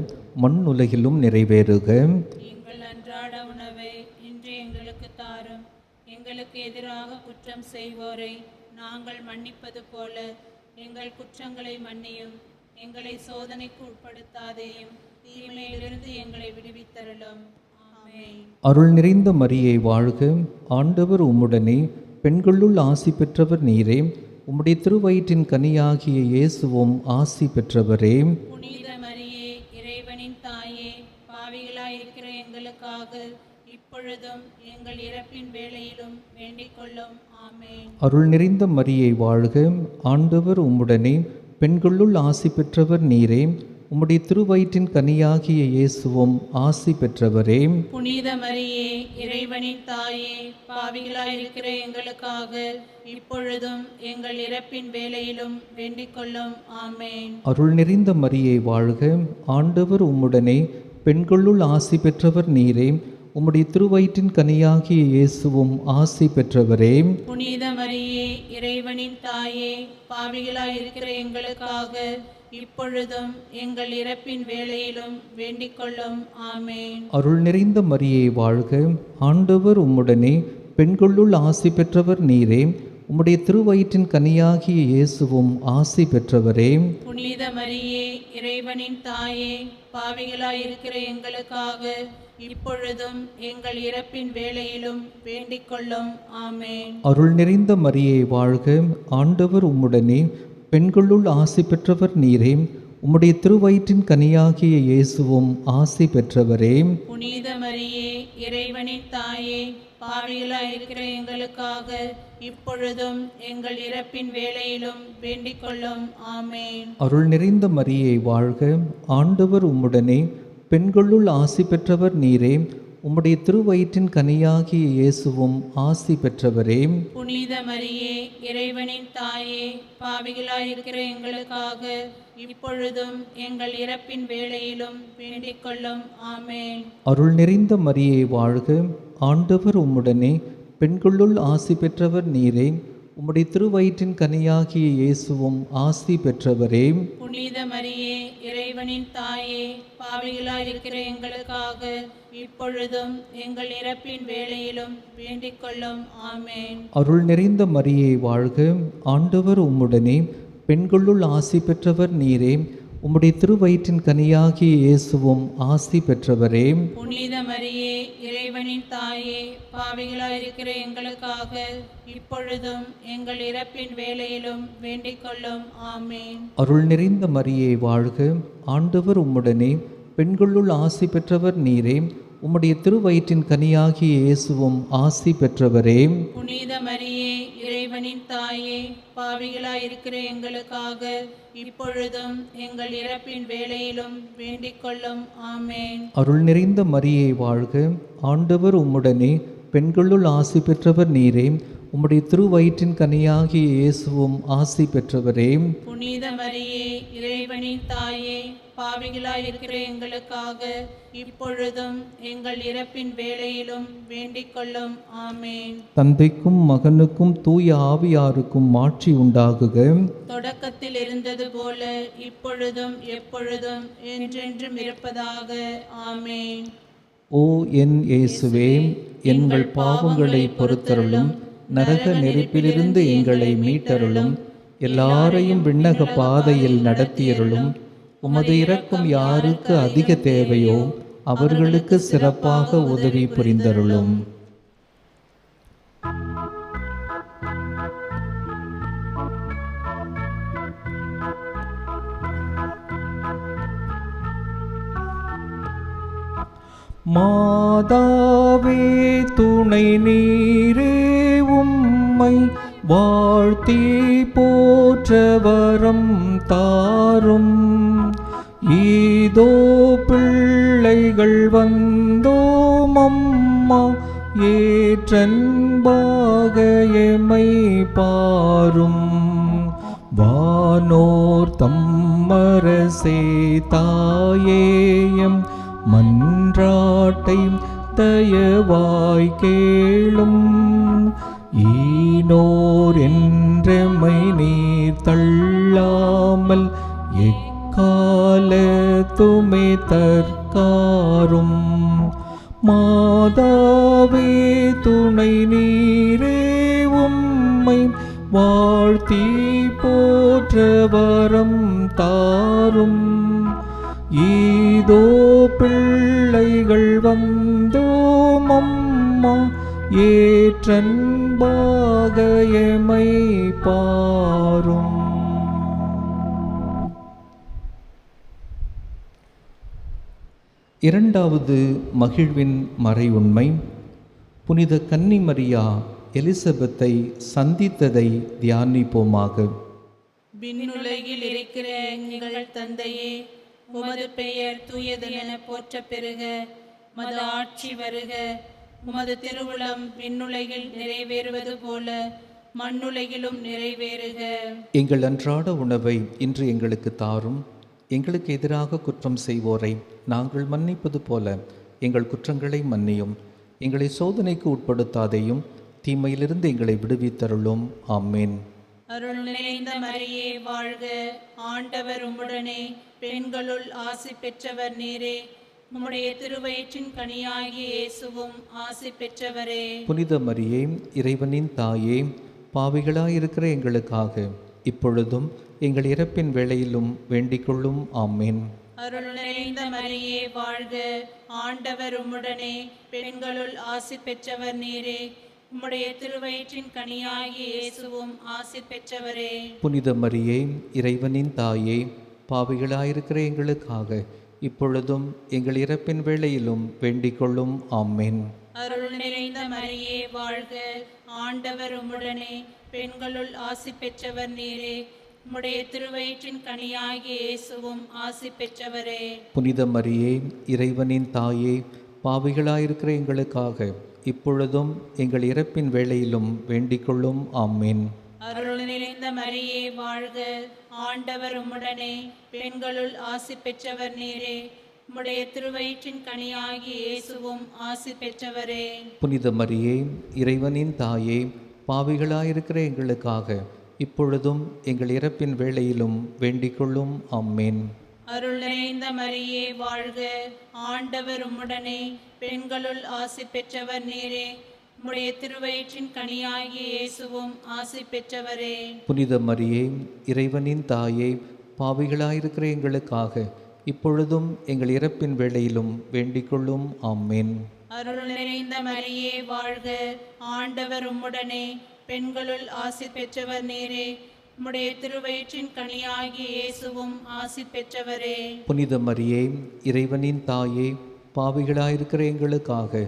மண்ணுலகிலும் நிறைவேறுக. எங்கள் அன்றாட உணவை இன்று எங்களுக்கு தாரும். எங்களுக்கு எதிராக குற்றம் செய்வோரை நாங்கள் மன்னிப்பது போல எங்கள் குற்றங்களை மன்னியும். எங்களை சோதனைக்கு உட்படுத்தாதேயும், தீமையிலிருந்து எங்களை விடுவித்தருளும். ஆமென். அருள் நிறைந்த மரியே வாழ்க, ஆண்டவர் உம்முடனே, பெண்களுள் ஆசி பெற்றவர் நீரே, உம்முடைய திருவயிற்றின் கனியாகிய இயேசுவும் ஆசி பெற்றவரே. புனித மரியே, இறைவனின் தாயே, பாவிகளாய் இருக்கிற எங்களுக்காக இப்பொழுதும் எங்கள் இறப்பின் வேளையிலும் வேண்டிக் கொள்ளும். ஆமென். அருள் நிறைந்த மரியே வாழ்க, ஆண்டவர் உம்முடனே, பெண்களுள் ஆசி பெற்றவர் நீரே, உம்முடைய திருவயிற்றின் கனியாகிய இயேசுவும் ஆசி பெற்றவரே. புனித மரியே, இறைவனின் தாயே, பாவிகளாய் இருக்கிற எங்களுக்காக இப்பொழுதும் எங்கள் இறப்பின் வேளையிலும் வேண்டிக் கொள்ளும். ஆமென். அருள் நிறைந்த மரியே வாழ்க, ஆண்டவர் உம்முடனே, பெண்களுள் ஆசி பெற்றவர் நீரே, உம்முடைய திருவயிற்றின் கனியாகிய இயேசுவும் ஆசி பெற்றவரே. புனித மரியே, இறைவனின் தாயே, பாவிகளாய் இருக்கிற எங்களுக்காக இப்பொழுதும் எங்கள் இறப்பின் வேளையிலும் வேண்டிக் கொள்ளும். ஆமென். அருள் நிறைந்த மரியே வாழ்க, ஆண்டவர் உம்முடனே, பெண்களுள் ஆசி பெற்றவர் நீரே, உம்முடைய திருவயிற்றின் கனியாகிய இயேசுவும் ஆசி பெற்றவரே. புனித மரியே, இறைவனின் தாயே, பாவிகளாய் இருக்கிற எங்களுக்காக இப்பொழுதும் எங்கள் இறப்பின் வேளையிலும் வேண்டிக் கொள்ளும். ஆமென். அருள் நிறைந்த மரியே வாழ்க, ஆண்டவர் உம்முடனே, பெண்களுள் ஆசி பெற்றவர் நீரே, உம்முடைய திருவயிற்றின் கனியாகிய இயேசுவும் ஆசி பெற்றவரே. புனித மரியே, இறைவனின் தாயே, பாவிகளாய் இருக்கிற எங்களுக்காக இப்பொழுதும் எங்கள் இறப்பின் வேளையிலும் வேண்டிக் கொள்ளும். ஆமென். அருள் நிறைந்த மரியே வாழ்க, ஆண்டவர் உம்முடனே, பெண்களுள் ஆசி பெற்றவர் நீரே, உம்முடைய திருவயிற்றின் கனியாகிய இயேசுவும் ஆசி பெற்றவரே. புனித மரியே, இறைவனின் தாயே, பாவிகளாய் இருக்கிற எங்களுக்காக இப்பொழுதும் எங்கள் இறப்பின் வேளையிலும் வேண்டிக் கொள்ளும். ஆமென். அருள் நிறைந்த மரியே வாழ்க, ஆண்டவர் உம்முடனே, பெண்களுள் ஆசி பெற்றவர் நீரே, உம்முடைய திருவயிற்றின் கனியாகிய இயேசுவும் ஆசி பெற்றவரே. புனித மரியே, இறைவனின் தாயே, பாவிகளாய் இருக்கிற எங்களுக்காக இப்பொழுதும் எங்கள் இறப்பின் வேளையிலும் வேண்டிக் கொள்ளும். ஆமென். அருள் நிறைந்த மரியே வாழ்க, ஆண்டவர் உம்முடனே, பெண்களுள் ஆசி பெற்றவர் நீரே, உம்முடைய திருவயிற்றின் கனியாகிய இயேசுவும் ஆசி பெற்றவரே. புனித மரியே, இறைவனின் தாயே, பாவிகளாய் இருக்கிற எங்களுக்காக இப்பொழுதும் எங்கள் இறப்பின் வேளையிலும் வேண்டிக் கொள்ளும். ஆமென். அருள் நிறைந்த மரியே வாழ்க, ஆண்டவர் உம்முடனே, பெண்களுள் ஆசி பெற்றவர் நீரே, உம்முடைய திருவயிற்றின் கனியாகிய இயேசுவும் ஆசி பெற்றவரே. புனித மரியே, இறைவனின் தாயே, பாவிகளாயிருக்கிற எங்களுக்காக இப்பொழுதும் எங்கள் இறப்பின் வேளையிலும் வேண்டிக் கொள்ளும். ஆமேன். அருள் நிறைந்த மரியே வாழ்க, ஆண்டவர் உம்முடனே, பெண்களுள் ஆசி பெற்றவர் நீரே, உம்முடைய திருவயிற்றின் கனியாகிய இயேசுவும் ஆசி பெற்றவரே. புனித மரியே, இறைவனின் தாயே, பாவிகளாயிருக்கிற எங்களுக்காக இப்பொழுதும் எங்கள் இறப்பின் வேளையிலும் வேண்டிக் கொள்ளும். ஆமேன். தந்தைக்கும் மகனுக்கும் தூய ஆவியாருக்கும் மாட்சி உண்டாகுக. தொடக்கத்தில் இருந்தது போல இப்பொழுதும் எப்பொழுதும் என்றென்றும் இருப்பதாக. ஆமேன். ஓ என் இயேசுவே, எங்கள் பாவங்களை பொறுத்தருளும், நரக நெருப்பிலிருந்து எங்களை மீட்டருளும், எல்லாரையும் விண்ணக பாதையில் நடத்தியருளும். உமது இரக்கம் யாருக்கு அதிக தேவையோ அவர்களுக்கு சிறப்பாக உதவி புரிந்தருளும். மாதாவே துணை நீரே, உம்மை வாழ்த்தி போற்ற வரம் தாரும். ஈதோ பிள்ளைகள் வந்தோம் அம்மா, ஏற்றன்பாக எமை பாரும். வானோர் தம்மரசே தாயேயம் மன்றாட்டை தயவாய் கேளும். ஈனோர் என்றெமை நீர் தள்ளாமல் எக்காலத்துமே தற்காரும். மாதாவே துணை நீரே, உம்மை வாழ்த்தி போற்ற வரம் தாரும். ஈதோ பிள்ளைகள் வந்தோம் அம்மா, ஏற்றன்பாக எமை பாரும். இரண்டாவது மகிழ்வின் மறை உண்மை, புனித கன்னி மரியா எலிசபெத்தை சந்தித்ததை தியானிப்போமாக. விண்ணுலகில் இருக்கிற எங்கள் தந்தையே, உமது பெயர் தூயது என போற்ற பெறுக. உமது ஆட்சி வருக. உமது திருவுளம் விண்ணுலகில் நிறைவேறுவது போல மண்ணுலகிலும் நிறைவேறுக. எங்கள் அன்றாட உணவை இன்று எங்களுக்கு தாரும். எங்களுக்கு எதிராக குற்றம் செய்வோரை நாங்கள் மன்னிப்பது போல எங்கள் குற்றங்களை மன்னியும். எங்களை சோதனைக்கு உட்படுத்தாதையும், தீமையிலிருந்து எங்களை விடுவித்தருளும். ஆமேன். அருள் நிறைந்த மரியே வாழ்க, ஆண்டவர் உம்முடனே, பெண்களுள் ஆசி பெற்றவர் நீரே, உம்முடைய திருவயிற்றின் கனியாகிய இயேசுவும் ஆசி பெற்றவரே. புனித மரியே, இறைவனின் தாயே, பாவிகளாயிருக்கிற எங்களுக்காக இப்பொழுதும் எங்கள் இறப்பின் வேளையிலும் வேண்டிக்கொள்ளும். ஆமேன். அருள் நிறைந்த மரியே வாழ்க, ஆண்டவர் உம்முடனே, பெண்களுள் ஆசி பெற்றவர் நீரே, உம்முடைய திருவயிற்றின் கனியாகிய இயேசுவும் ஆசி பெற்றவரே. புனித மரியே, இறைவனின் தாயே, பாவிகளாயிருக்கிற எங்களுக்காக இப்பொழுதும் எங்கள் இறப்பின் வேளையிலும் வேண்டிக்கொள்ளும். ஆமேன். அருள் நிறைந்த மரியே வாழ்க, ஆண்டவர் உம்முடனே, பெண்களுள் ஆசி பெற்றவர் நீரே, உம்முடைய திருவயிற்றின் கனியாகிய இயேசுவும் ஆசி பெற்றவரே. புனித மரியே, இறைவனின் தாயே, பாவிகளாயிருக்கிற எங்களுக்காக இப்பொழுதும் எங்கள் இறப்பின் வேளையிலும் வேண்டிக்கொள்ளும். ஆமேன். அருள் நிறைந்த மரியே வாழ்க, ஆண்டவர் உம்முடனே, பெண்களுள் ஆசி பெற்றவர் நீரே, உம்முடைய திருவயிற்றின் கனியாகிய இயேசுவும் ஆசி பெற்றவரே. புனித மரியே, இறைவனின் தாயே, பாவிகளாயிருக்கிற எங்களுக்காக இப்பொழுதும் எங்கள் இறப்பின் வேளையிலும் வேண்டிக்கொள்ளும். ஆமேன். அருள் நிறைந்த மரியே வாழ்க, ஆண்டவர் உம்முடனே, பெண்களுள் ஆசி பெற்றவர் நீரே, உம்முடைய திருவயிற்றின் கனியாகிய இயேசுவும் ஆசி பெற்றவரே. புனித மரியே, இறைவனின் தாயே, பாவிகளாயிருக்கிற எங்களுக்காக இப்பொழுதும் எங்கள் இறப்பின் வேளையிலும் வேண்டிக்கொள்ளும். ஆமேன். அருள் நிறைந்த மரியே வாழ்க, ஆண்டவர் உம்முடனே, பெண்களுள் ஆசி பெற்றவர் நீரே, உம்முடைய திருவயிற்றின் கனியாகிய இயேசுவும் ஆசி பெற்றவரே. புனித மரியே, இறைவனின் தாயே, பாவிகளாயிருக்கிற எங்களுக்காக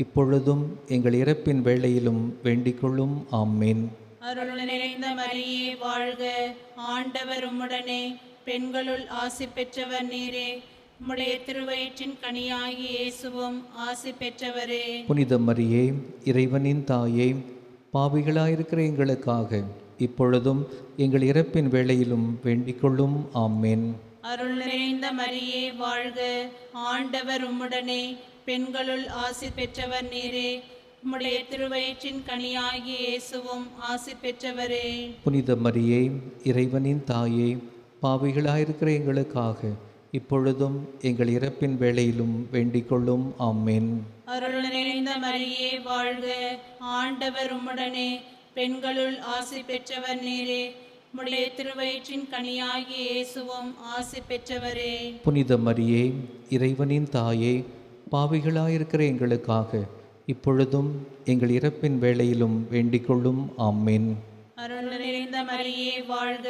இப்பொழுதும் எங்கள் இறப்பின் வேளையிலும் வேண்டிக்கொள்ளும். ஆமேன். அருள் நிறைந்த மரியே வாழ்க, ஆண்டவர் உம்முடனே, பெண்களுள் ஆசி பெற்றவர் நீரே. உம்முடைய திருவயிற்றின் கனியாகி இயேசுவும் ஆசி பெற்றவரே. புனித மரியே, இறைவனின் தாயே, பாவிகளாயிருக்கிற எங்களுக்காக இப்பொழுதும் எங்கள் இறப்பின் வேளையிலும் வேண்டிக்கொள்ளும். ஆமென். அருள் நிறைந்த மரியே வாழ்க, ஆண்டவர் உம்முடனே, பெண்களுள் ஆசி பெற்றவர் நீரே. உம்முடைய திருவயிற்றின் கனியாகி இயேசுவும் ஆசி பெற்றவரே. புனித மரியே, இறைவனின் தாயே, பாவிகளாயிருக்கிற எங்களுக்காக இப்பொழுதும் எங்கள் இறப்பின் வேளையிலும் வேண்டிக்கொள்ளும். ஆமென். அருள் நிறைந்த மரியே வாழ்க, ஆண்டவர் உம்முடனே, பெண்களுள் ஆசி பெற்றவர் நீரே. உம்முடைய திருவயிற்றின் கனியாகி இயேசுவும் ஆசி பெற்றவரே. புனித மரியே, இறைவனின் தாயே, பாவிகளாயிருக்கிற எங்களுக்காக இப்பொழுதும் எங்கள் இறப்பின் வேளையிலும் வேண்டிக்கொள்ளும். ஆமென். அருள் நிறைந்த மரியே வாழ்க,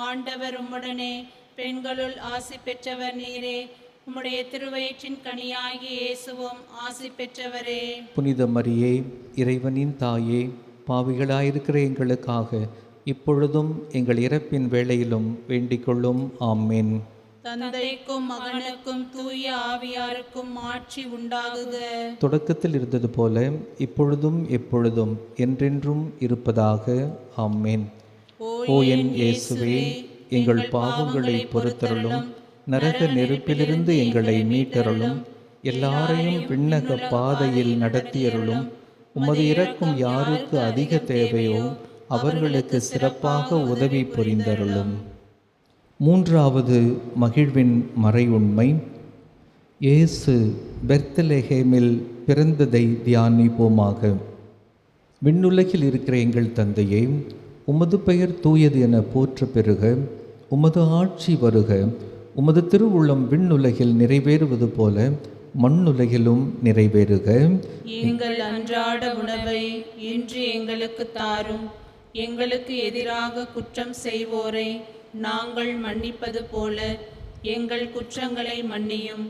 ஆண்டவர் உம்முடனே, பெண்களுள் ஆசி பெற்றவர் நீரே. உம்முடைய திருவயிற்றின் கனியாகி இயேசுவும் ஆசி பெற்றவரே. புனித மரியே, இறைவனின் தாயே, பாவிகளாயிருக்கிற எங்களுக்காக இப்பொழுதும் எங்கள் இறப்பின் வேளையிலும் வேண்டிக்கொள்ளும். ஆமென். தந்தைக்கும் மகனுக்கும் தூய ஆவியாருக்கும் ஆட்சி உண்டாகுக. தொடக்கத்தில் இருந்தது போல இப்பொழுதும் எப்பொழுதும் என்றென்றும் இருப்பதாக. ஆமென். ஓ என் இயேசுவே, எங்கள் பாவங்களை பொறுத்தருளும், நரக நெருப்பிலிருந்து எங்களை மீட்டருளும், எல்லாரையும் விண்ணக பாதையில் நடத்தியருளும். உமது இரக்கம் யாருக்கு அதிக தேவையோ அவர்களுக்கு சிறப்பாக உதவி புரிந்தருளும். மூன்றாவது மகிழ்வின் மறையுண்மை. இயேசு பெத்லகேமில் பிறந்ததை தியானிப்போமாக. விண்ணுலகில் இருக்கிற எங்கள் தந்தையே, உமது பெயர் தூயது என போற்ற பெறுக. உமது ஆட்சி வருக. உமது திருவுள்ளம் விண்ணுலகில் நிறைவேறுவது போல மண்ணுலகிலும் நிறைவேறுக. எங்கள் அன்றாட உணவை இன்று எங்களுக்கு தாரும். எங்களுக்கு எதிராக குற்றம் செய்வோரை நாங்கள் மன்னிப்பது போல எங்கள் குற்றங்களை மன்னியும்.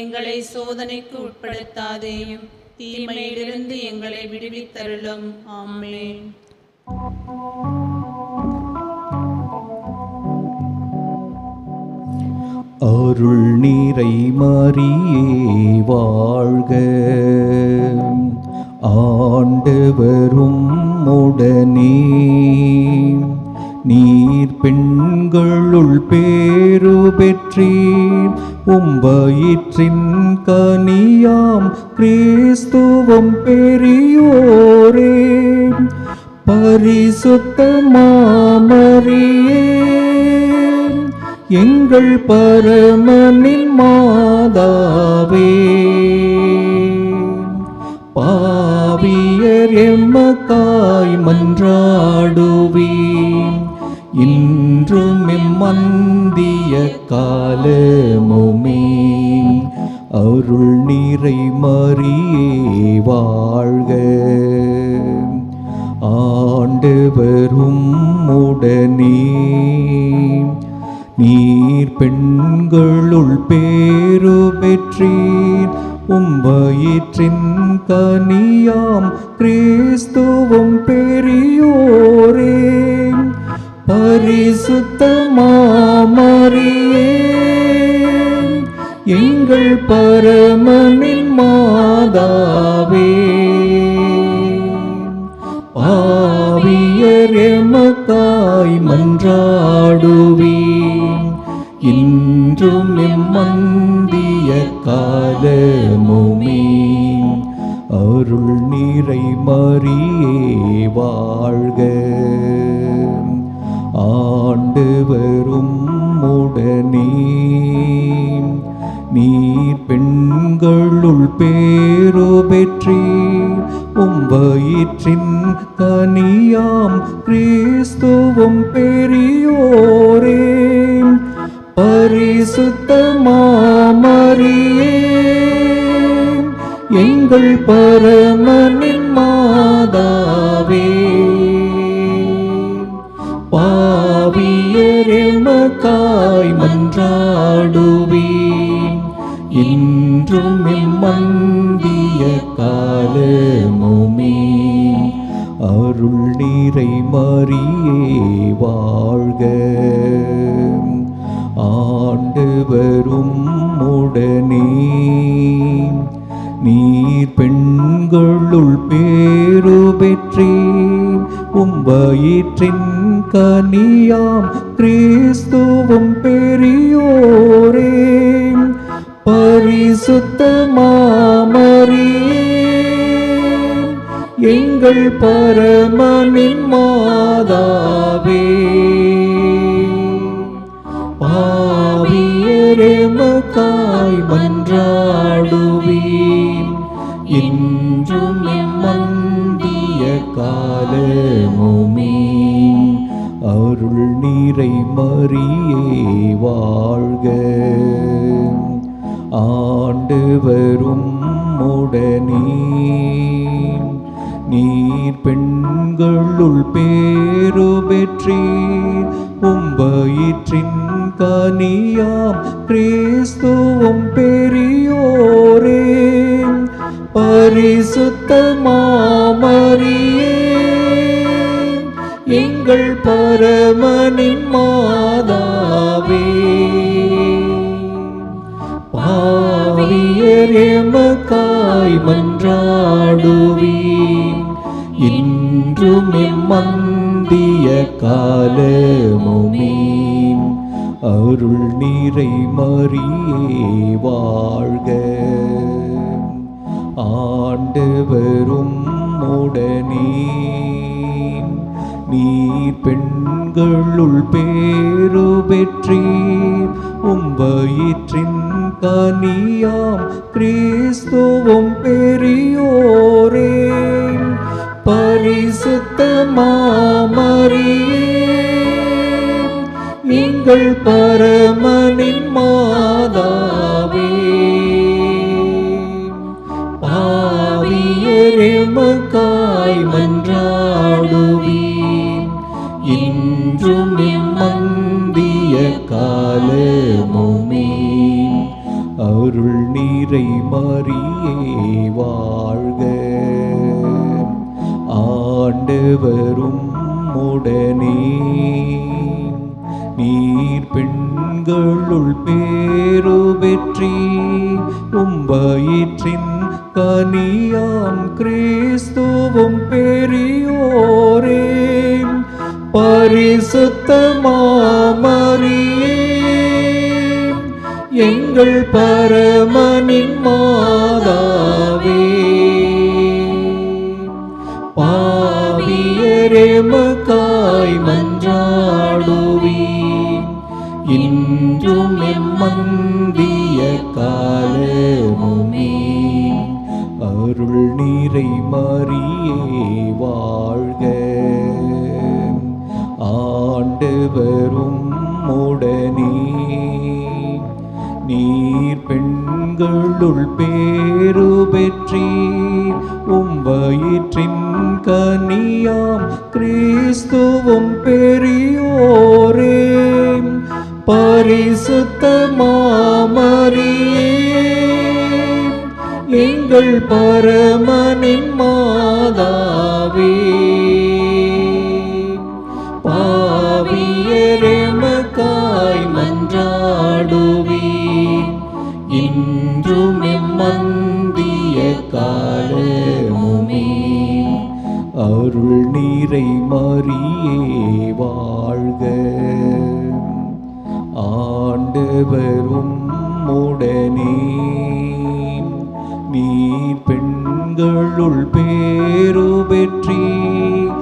எங்களை சோதனைக்கு உட்படுத்தாதேயும், தீமையிலிருந்து எங்களை விடுவித்தருளும். ஆமென். அருள் நீரை மரியே வாழ்க, ஆண்டவரும் உடனே, நீர் பெண்களுள் பேறு பெற்றீர். உம்பயிற்றின் கனியாம் கிறிஸ்துவும் பெரியோரே. பரிசுத்த மாமரியே, எங்கள் பரமனின் மாதாவே, பாவியர் எமக்காய் மன்றாடுவீர். இன்றும் எம்மந்திய காலமுமே. அருள் நீரை மரியே வாழ்க, ஆண்டவரும் உடனே, நீர் பெண்களுள் பேறு பெற்றீர். உம்பயிற்றின் கனியாம் கிறிஸ்துவும் பெரியோரே. பரிசுத்த மாமரியே, எங்கள் பரமனின் மாதாவே, பாவியர் எமக்காய் மன்றாடுவீர். இன்றும் எம்மந்திய காலமுமே. அருள் நீரை மரியே வாழ்க, ஆண்டவரும் உடனே, நீர் பெண்களுள் பேறு பெற்றீர். உம்பயிற்றின் கனியாம் கிறிஸ்துவும் பெரியோரே. பரிசுத்த மாமரியே, எங்கள் பரமனின் மாதாவே, பாவியர் எமக்காய் மன்றாடுவீர். இன்றும் எம்மந்திய காலமுமே. அருள் நீரை மரியே வாழ்க. ஆண்டவரும் உடனே நீர் பெண்களுள் பேறு பெற்றீர். வயிற்றின் கனியாம் கிறிஸ்துவும் பெரியோரே. பரிசுத்த மாமரியே எங்கள் பரமனின் மாதாவே. பாவியரெமக்காய் மன்றாடுவீர். இன்றும் எம்மந்திய காலமுமே. அருள் நீரை மரியே வாழ்க. ஆண்டவரும் உடனே நீர் பெண்களுள் பேறு பெற்றீர். வயிற்றின் கனியாம் கிறிஸ்துவும் பெரியோரே. பரிசுத்த மாமரியே எங்கள் பரமனின் மாதாவே. பாவியர் எமக்காய் மன்றாடுவீர். இன்றும் எம்மந்திய காலமுமே. அருள் நீரை மரியே வாழ்க. ஆண்டவரும் உடனே நீர் பெண்களுள் பேறு பெற்றீர். வயிற்றின் கனியாம் கிறிஸ்துவும் பெரியோரே. பரிசுத்த மாமரியே எங்கள் பரமனின் மாதாவே. பாவியர் எமக்காய் மன்றாடுவீர். இன்றும் எம்மந்திய காலமுமே. அருள் நீரை மரியே வாழ்க. ஆண்டவரும் உடனே நீர் பெண்களுள் பேறு பெற்றீர். வயிற்றின் கனியாம் கிறிஸ்துவும் பெரியோரே. பரிசுத்த மாமரியே எங்கள் பரமனின் மாதாவே. பாவியர் எமக்காய் மன்றாடுவீர். இன்றும் எம்மந்திய காலமுமே. அருள் நீரை மரியே வாழ்க. ஆண்டவரும் உடனே நீர் பெண்களுள் பேறு பெற்றீர். வயிற்றின் கனியாம் கிறிஸ்துவும் பெரியோரே. பரிசுத்த மாமரியே எங்கள் பரமனின் மாதாவே. பாவியர் எமக்காய் மன்றாடுவீர். இன்றும் எம்மந்திய காலமுமே. அருள் நீரை மரியே வாழ்க. ஆண்டவரும் உடனே நீர் பெண்களுள் பேறு பெற்றீர்.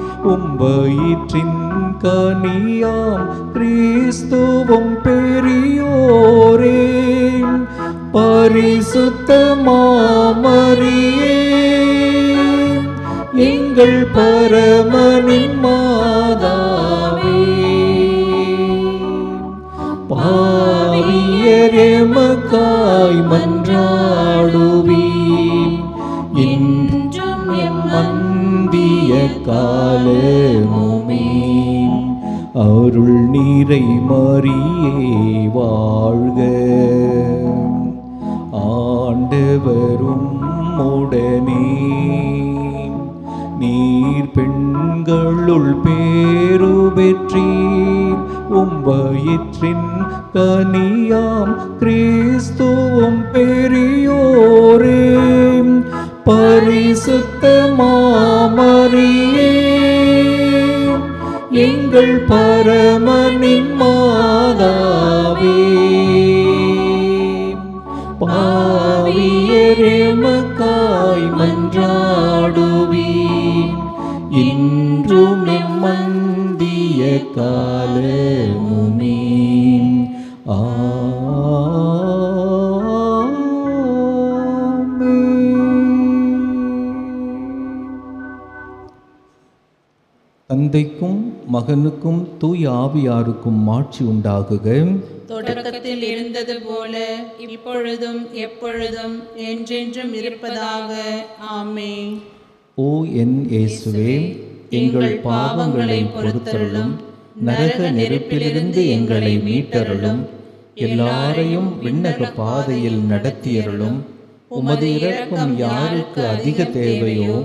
வயிற்றின் கனியாம் கிறிஸ்துவும் பெரியோரே. பரிசுத்த மாமரியே எங்கள் பரமனின் மாதாவே. பாவியர் எமக்காய் மன்றாடுவீர். இன்றும் எம்மந்திய காலமுமே. அருள் நீரை மரியே வாழ்க. ஆண்டவரும் உடனே நீர் பெண் கனியாம் கிறிஸ்துவும் பெரியோரே, பரிசுத்த மாமரியே, எங்கள் பரமனின் மாதாவே, பாவியரேமக்காய் மன்றாடுவீர், இன்றும் எம்மந்திய காலமுமே. தந்தைக்கும் மகனுக்கும் தூய ஆவியாருக்கும் மாட்சி உண்டாகுக. தொடக்கத்தில் இருந்தது போல இப்பொழுதும் எப்பொழுதும் என்றென்றும் இருப்பதாக. ஆமென். ஓ என் இயேசுவே, எங்கள் பாவங்களை பொறுத்தருளும், நரக நெருப்பிலிருந்து எங்களை மீட்டருளும், எல்லாரையும் விண்ணக பாதையில் நடத்தியருளும். உமது இரக்கம் யாருக்கு அதிக தேவையோ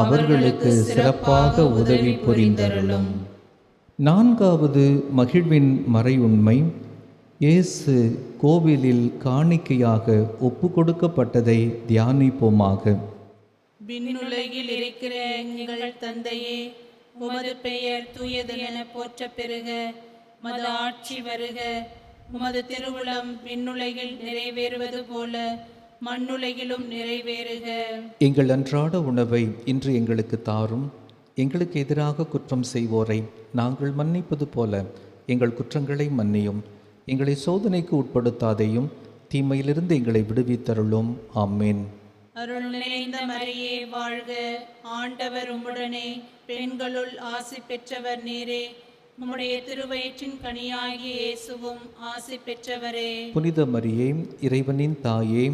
அவர்களுக்கு சிறப்பாக உதவி புரிந்தருளும். நான்காவது மகிழ்வின் மறையுண்மை, இயேசு கோவிலில் காணிக்கையாக ஒப்பு கொடுக்கப்பட்டதை தியானிப்போமாக. விண்ணுலகில் இருக்கிற எங்கள் தந்தையே, உமது பெயர் தூயது என போற்ற பெறுக. உமது ஆட்சி வருக. உமது திருவுளம் விண்ணுலகில் நிறைவேறுவது போல மண்ணுலகிலும் நிறைவேறுக. எங்கள் அன்றாட உணவை இன்று எங்களுக்கு தாரும். எங்களுக்கு எதிராக குற்றம் செய்வோரை நாங்கள் மன்னிப்பது போல எங்கள் குற்றங்களை மன்னியும். எங்களை சோதனைக்கு உட்படுத்தாதையும், தீமையிலிருந்து எங்களை விடுவித்தருளும். ஆமேன். அருள் நிறைந்த மரியே வாழ்க. ஆண்டவர் உம்முடனே, பெண்களுள் ஆசி பெற்றவர் நீரே. உம்முடைய திருவயிற்றின் கனியாகிய இயேசுவும் ஆசி பெற்றவரே. புனித மரியே, இறைவனின் தாயே,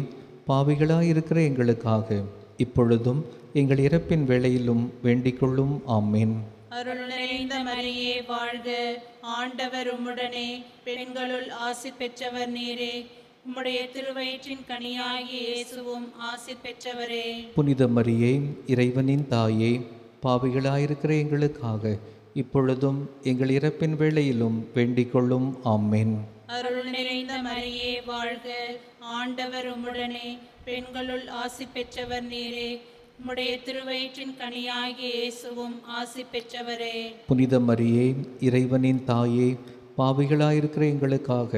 பாவிகளாயிருக்கிற எங்களுக்காக இப்பொழுதும் எங்கள் இறப்பின் வேளையிலும் வேண்டிக்கொள்ளும். ஆமேன். அருள் நிறைந்த மரியே வாழ்க. ஆண்டவர் உம்முடனே, பெண்களுள் ஆசி பெற்றவர் நீரே. உம்முடைய திருவயிற்றின் கனியாகிய இயேசுவும் ஆசி பெற்றவரே. புனித மரியே, இறைவனின் தாயே, பாவிகளாயிருக்கிற எங்களுக்காக இப்பொழுதும் எங்கள் இறப்பின் வேளையிலும் வேண்டிக்கொள்ளும். ஆமேன். அருள் நிறைந்த மரியே வாழ்க. ஆண்டவர் உம்முடனே, பெண்களுள் ஆசி பெற்றவர் நீரே. உம்முடைய திருவயிற்றின் கனியாகிய இயேசுவும் ஆசி பெற்றவரே. புனித மரியே, இறைவனின் தாயே, பாவிகளாயிருக்கிற எங்களுக்காக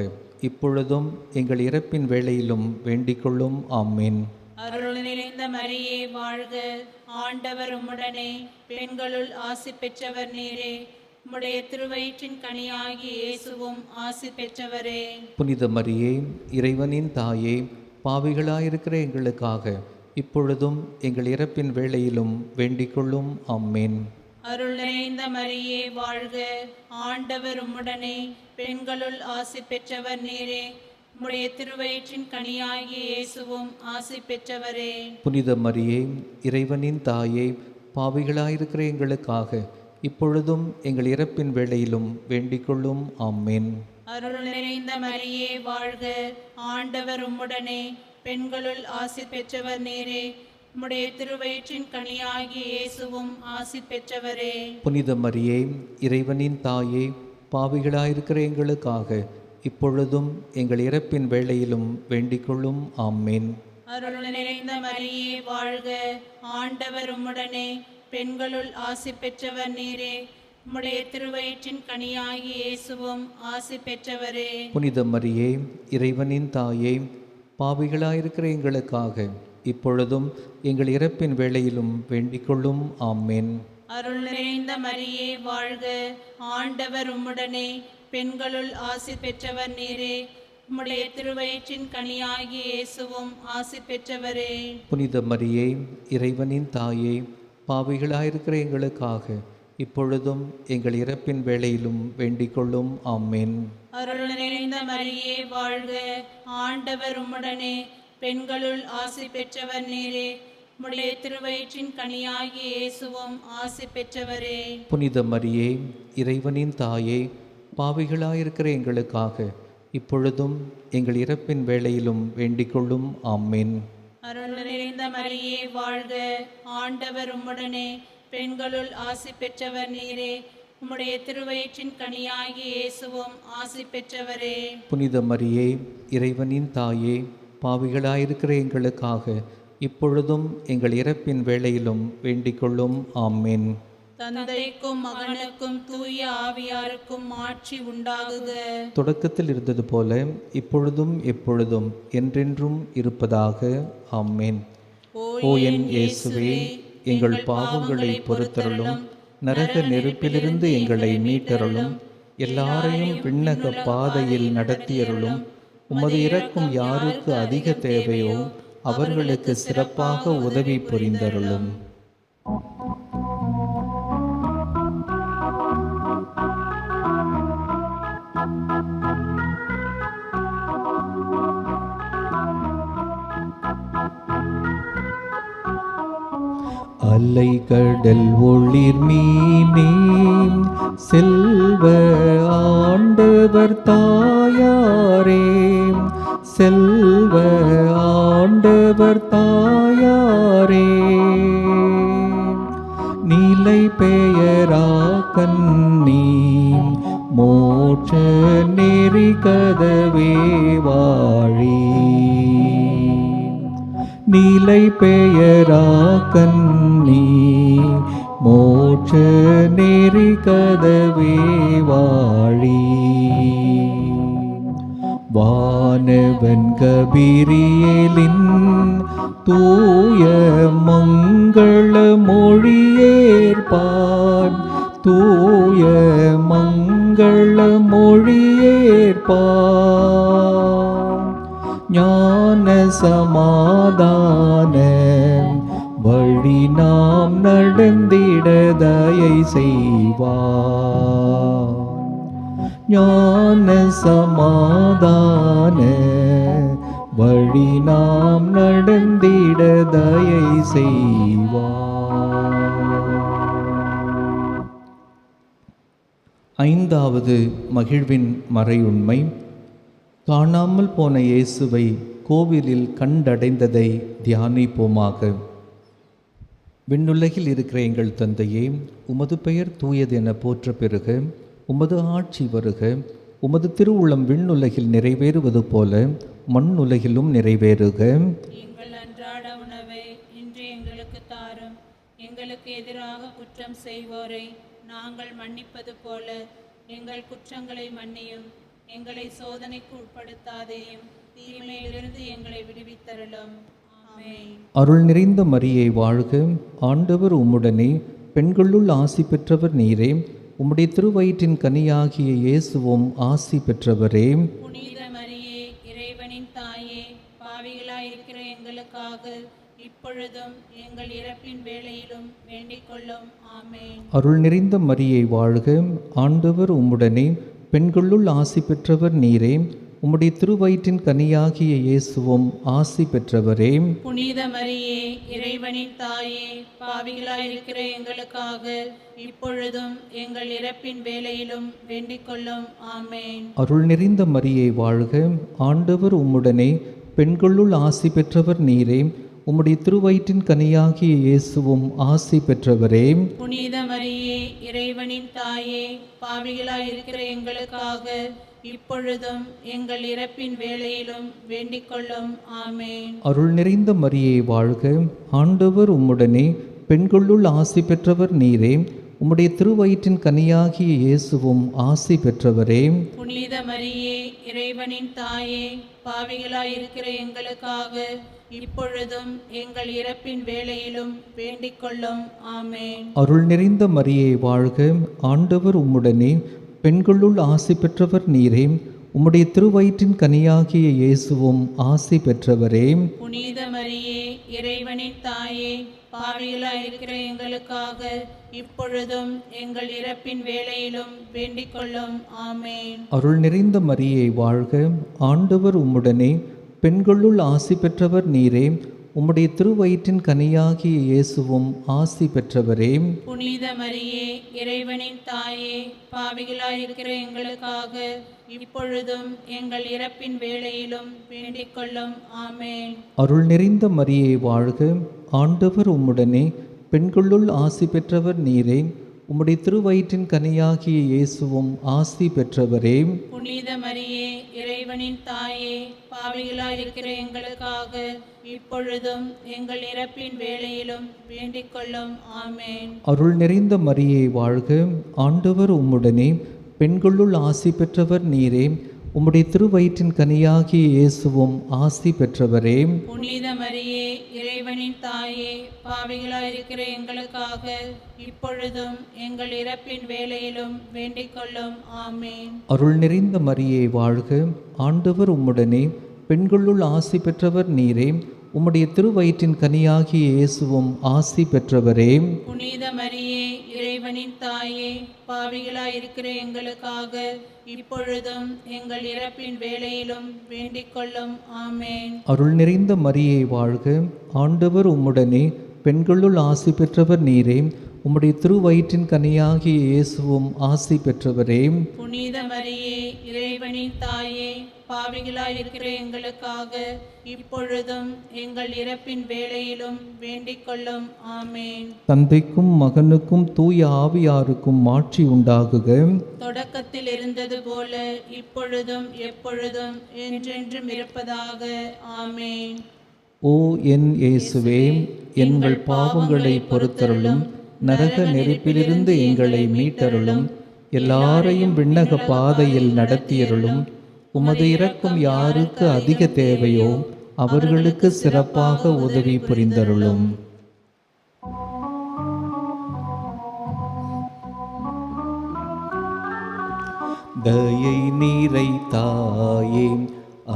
இப்பொழுதும் எங்கள் இறப்பின் வேளையிலும் வேண்டிக்கொள்ளும். ஆமேன். அருள் நிறைந்த மரியே வாழ்க. ஆண்டவர் உம்முடனே, பெண்களுள் ஆசி பெற்றவர் நீரே. உம்முடைய திருவயிற்றின் கனியாகிய இயேசுவும் ஆசி பெற்றவரே. புனித மரியே, இறைவனின் தாயே, பாவிகளாயிருக்கிற எங்களுக்காக இப்பொழுதும் எங்கள் இறப்பின் வேளையிலும் வேண்டிக்கொள்ளும். ஆமேன். அருள் நிறைந்த மரியே வாழ்க. ஆண்டவர் உம்முடனே, பெண்களுள் ஆசி பெற்றவர் நீரே. உம்முடைய திருவயிற்றின் கனியாகிய இயேசுவும் ஆசி பெற்றவரே. புனித மரியே, இறைவனின் தாயே, பாவிகளாயிருக்கிற எங்களுக்காக இப்பொழுதும் எங்கள் இறப்பின் வேளையிலும் வேண்டிக்கொள்ளும். ஆமேன். அருள் நிறைந்த மரியே வாழ்க. ஆண்டவர் உம்முடனே, பெண்களுள் ஆசி பெற்றவர் நீரே. உம்முடைய திருவயிற்றின் கனியாகிய இயேசுவும் ஆசி பெற்றவரே. புனித மரியே, இறைவனின் தாயே, பாவிகளாயிருக்கிற எங்களுக்காக இப்பொழுதும் எங்கள் இறப்பின் வேளையிலும் வேண்டிக்கொள்ளும். ஆமேன். அருள் நிறைந்த மரியே வாழ்க. ஆண்டவர் உம்முடனே, பெண்களுள் ஆசி பெற்றவர் நீரே. உம்முடைய திருவயிற்றின் கனியாகிய இயேசுவும் ஆசி பெற்றவரே. புனித மரியே, இறைவனின் தாயே, பாவிகளாயிருக்கிற எங்களுக்காக இப்பொழுதும் எங்கள் இறப்பின் வேளையிலும் வேண்டிக்கொள்ளும். ஆமேன். அருள் நிறைந்த மரியே வாழ்க. ஆண்டவர் உம்முடனே, பெண்களுள் ஆசி பெற்றவர் நீரே. உம்முடைய திருவயிற்றின் கனியாகிய இயேசுவும் ஆசி பெற்றவரே. புனித மரியே, இறைவனின் தாயே, பாவிகளாயிருக்கிற எங்களுக்காக இப்பொழுதும் எங்கள் இறப்பின் வேளையிலும் வேண்டிக்கொள்ளும். ஆமேன். அருள் நிறைந்த மரியே வாழ்க. ஆண்டவர் உம்முடனே, பெண்களுள் ஆசி பெற்றவர் நீரே. உம்முடைய திருவயிற்றின் கனியாகிய இயேசுவும் ஆசி பெற்றவரே. புனித மரியே, இறைவனின் தாயே, பாவிகளாயிருக்கிற எங்களுக்காக இப்பொழுதும் எங்கள் இறப்பின் வேளையிலும் வேண்டிக்கொள்ளும். ஆமேன். அருள் நிறைந்த மரியே வாழ்க. ஆண்டவர் உம்முடனே, பெண்களுள் ஆசி பெற்றவர் நீரே. உம்முடைய திருவயிற்றின் கனியாகிய இயேசுவும் ஆசி பெற்றவரே. புனித மரியே, இறைவனின் தாயே, பாவிகளாயிருக்கிற எங்களுக்காக இப்பொழுதும் எங்கள் இறப்பின் வேளையிலும் வேண்டிக் கொள்ளும். ஆமென். தந்தைக்கும் மகனுக்கும் தூய ஆவியாருக்கும் ஆட்சி உண்டாகுக. தொடக்கத்தில் இருந்தது போல இப்பொழுதும் எப்பொழுதும் என்றென்றும் இருப்பதாக. ஆமென். ஓ என் இயேசுவே, எங்கள் பாவங்களை பொறுத்தருளும், நரக நெருப்பிலிருந்து எங்களை மீட்டருளும், எல்லாரையும் விண்ணக பாதையில் நடத்தியருளும். உமது இரக்கம் யாருக்கு அதிக தேவையோ அவர்களுக்கு சிறப்பாக உதவி புரிந்தருளும். அலைகடல் ஒளிர் மீனே, செல்வ ஆண்டவர் தாயாரே, செல்வ ஆண்டவர் தாயாரே, நீலை பெயரா கண்ணி மோட்ச நெறி கதவே வாழி, நீலை பெயரா கண்ணி மோட்ச நெறி கதவே வாழி. வானவன் கபிரியேலின் தூய மங்கள மொழியேற்பான், தூய மங்கள மொழியேற்பான். ஞான சமாதான வழி நாம் நடந்திட தயை செய்வார். ஞான சமாதான வழி நாம் நடந்திட தயை செய்வார். ஐந்தாவது மகிழ்வின் மறையுண்மை. காணாமல் போன இயேசுவை கோவிலில் கண்டடைந்ததை தியானிப்போமாக. விண்ணுலகில் இருக்கிற எங்கள் தந்தையே, உமது பெயர் தூயதென போற்ற பெறுக, உமது ஆட்சி வருக, உமது திருவுளம் விண்ணுலகில் நிறைவேறுவது போல மண்ணுலகிலும் நிறைவேறுக. எங்கள் அன்றாட உணவை இன்று எங்களுக்கு தாரும். எங்களுக்கு எதிராக குற்றம் செய்வோரை நாங்கள் மன்னிப்பது போல எங்கள் குற்றங்களை மன்னியும். எங்களை சோதனைக்கு உட்படுத்தாதேயும், தீமையிலிருந்து எங்களை விடுவித்தருளும். ஆமென். அருள் நிறைந்த மரியே வாழ்க, ஆண்டவர் உம்முடனே, பெண்களுள் ஆசி பெற்றவர் நீரே, உம்முடைய திருவயிற்றின் கனியாகிய இயேசுவும் ஆசி பெற்றவரே. புனித மரியே, இறைவனின் தாயே, பாவிகளாயிருக்கிற எங்களுக்காக இப்பொழுதும் எங்கள் இறப்பின் வேளையிலும் வேண்டிக் கொள்ளும். ஆமென். அருள் நிறைந்த மரியே வாழ்க, ஆண்டவர் உம்முடனே, பெண்களுள் ஆசி பெற்றவர் நீரே, உம்முடைய திருவயிற்றின் கனியாகிய இயேசுவும் ஆசி பெற்றவரே. புனித மரியே, இறைவனின் தாயே, பாவிகளாயிருக்கிற எங்களுக்காக இப்பொழுதும் எங்கள் இறப்பின் வேளையிலும் வேண்டிக் கொள்ளும். ஆமென். அருள் நிறைந்த மரியே வாழ்க, ஆண்டவர் உம்முடனே, பெண்களுள் ஆசி பெற்றவர் நீரே, உம்முடைய திருவயிற்றின் கனியாகிய இயேசுவும் ஆசி பெற்றவரே. புனித மரியே, இறைவனின் தாயே, பாவிகளாயிருக்கிற எங்களுக்காக இப்பொழுதும் எங்கள் இறப்பின் வேளையிலும் வேண்டிக் கொள்ளும். ஆமென். அருள் நிறைந்த மரியே வாழ்க, ஆண்டவர் உம்முடனே, பெண்களுள் ஆசி பெற்றவர் நீரே, உம்முடைய திருவயிற்றின் கனியாகிய இயேசுவும் ஆசி பெற்றவரே. புனித மரியே, இறைவனின் தாயே, பாவிகளாயிருக்கிற எங்களுக்காக இப்பொழுதும் எங்கள் இறப்பின் வேளையிலும் வேண்டிக் கொள்ளும். ஆமென். அருள் நிறைந்த மரியே வாழ்க, ஆண்டவர் உம்முடனே, பெண்களுள் ஆசி பெற்றவர் நீரே, உம்முடைய திருவயிற்றின் கனியாகிய இயேசுவும் ஆசி பெற்றவரே. புனித மரியே, இறைவனின் தாயே, பாவிகளாயிருக்கிற எங்களுக்காக இப்பொழுதும் எங்கள் இறப்பின் வேளையிலும் வேண்டிக் கொள்ளும். ஆமென். அருள் நிறைந்த மரியே வாழ்க, ஆண்டவர் உம்முடனே, பெண்களுள் ஆசி பெற்றவர் நீரே, உம்முடைய திருவயிற்றின் கனியாகிய இயேசுவும் ஆசி பெற்றவரே. புனித மரியே, இறைவனின் தாயே, பாவிகளாயிருக்கிற எங்களுக்காக இப்பொழுதும் எங்கள் இறப்பின் வேளையிலும் வேண்டிக் கொள்ளும். ஆமென். அருள் நிறைந்த மரியே வாழ்க, ஆண்டவர் உம்முடனே, பெண்களுள் ஆசி பெற்றவர் நீரே, உம்முடைய திருவயிற்றின் கனியாகிய இயேசுவும் ஆசி பெற்றவரே. புனித மரியே, இறைவனின் தாயே, பாவிகளாயிருக்கிற எங்களுக்காக இப்பொழுதும் எங்கள் இறப்பின் வேளையிலும் வேண்டிக் கொள்ளும். ஆமேன். அருள் நிறைந்த மரியே வாழ்க, ஆண்டவர் உம்முடனே, பெண்களுள் ஆசி பெற்றவர் நீரே. உம்முடைய திருவயிற்றின் கனியாகிய இயேசுவும் ஆசி பெற்றவரே. புனித மரியே, இறைவனின் தாயே, பாவிகளாயிருக்கிற எங்களுக்காக இப்பொழுதும் எங்கள் இறப்பின் வேளையிலும் வேண்டிக் கொள்ளும். ஆமேன். அருள் நிறைந்த மரியே வாழ்க, ஆண்டவர் உம்முடனே, பெண்களுள் ஆசி பெற்றவர் நீரே. உம்முடைய திருவயிற்றின் கனியாகிய இயேசுவும் ஆசி பெற்றவரே. புனித மரியே, இறைவனின் தாயே, பாவிகளாயிருக்கிற எங்களுக்காக இப்பொழுதும் எங்கள் இறப்பின் வேளையிலும் வேண்டிக் கொள்ளும். ஆமேன். அருள் நிறைந்த மரியே வாழ்க, ஆண்டவர் உம்முடனே, பெண்களுள் ஆசி பெற்றவர் நீரே. உம்முடைய திருவயிற்றின் கனியாகிய இயேசுவும் ஆசி பெற்றவரே. புனித மரியே, இறைவனின் தாயே, பாவிகளாயிருக்கிற எங்களுக்காக இப்பொழுதும் எங்கள் இறப்பின் வேளையிலும் வேண்டிக் கொள்ளும். ஆமேன். தந்தைக்கும் மகனுக்கும் தூய ஆவியாருக்கும் மாட்சி உண்டாகுக. தொடக்கத்தில் இருந்தது போல இப்பொழுதும் எப்பொழுதும் என்றென்றும் இருப்பதாக. ஆமேன். ஓ என் இயேசுவே, எங்கள் பாவங்களை பொறுத்தருளும், நரக நெருப்பிலிருந்து எங்களை மீட்டருளும், எல்லாரையும் விண்ணக பாதையில் நடத்தியருளும். உமது இரக்கம் யாருக்கு அதிக தேவையோ அவர்களுக்கு சிறப்பாக உதவி புரிந்தருளும். தயை நீரை தாயே,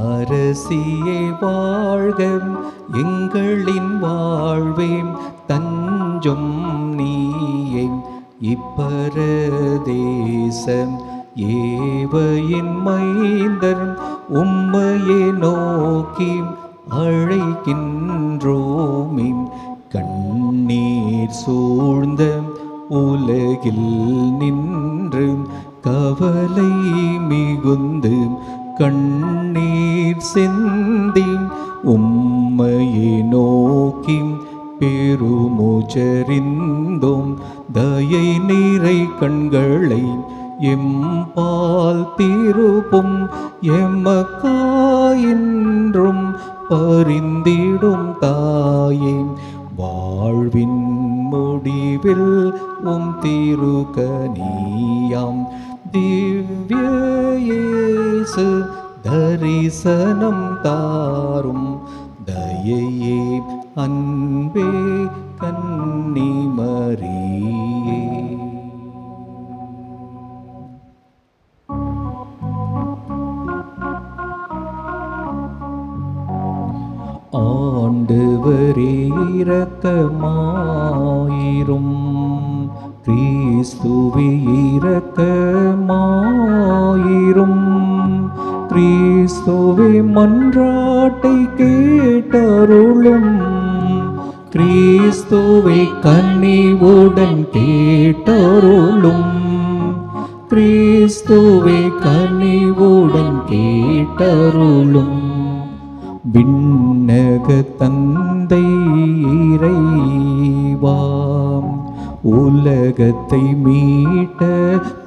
அரசியே வாழ்க, எங்களின் வாழ்வே தஞ்சம் நீயே. இப்பரதேசம் ஏவையின் மைந்தர் உம்மையே நோக்கி அழைக்கின்றோமே. கண்ணீர் சூழ்ந்த உலகில் நின்று கவலை மிகுந்து கண்ணீர் சிந்தி உம்மையே நோக்கி பெருமூச்சறிந்தோம். தயை நீரை கண்களை எம்பால் திருப்பும், எமக்காயின்றும் பரிந்திடும் தாயே. வாழ்வின் முடிவில் உம் திருக்கனியாம் திவ்ய இயேசு தரிசனம் தாரும். தயையே அன்பே கன்னி மரியே. ஆண்டவரே இரக்கமாயிரும், கிறிஸ்துவே இரக்கமாயிரும். கிறிஸ்துவே மன்றாட்டை கேட்டருளும், கிறிஸ்துவே கனிவுடன் கேட்டருளும். கிறிஸ்துவே கனிவுடன் கேட்டருளும். விண்ணக தந்தை இறைவாம், உலகத்தை மீட்ட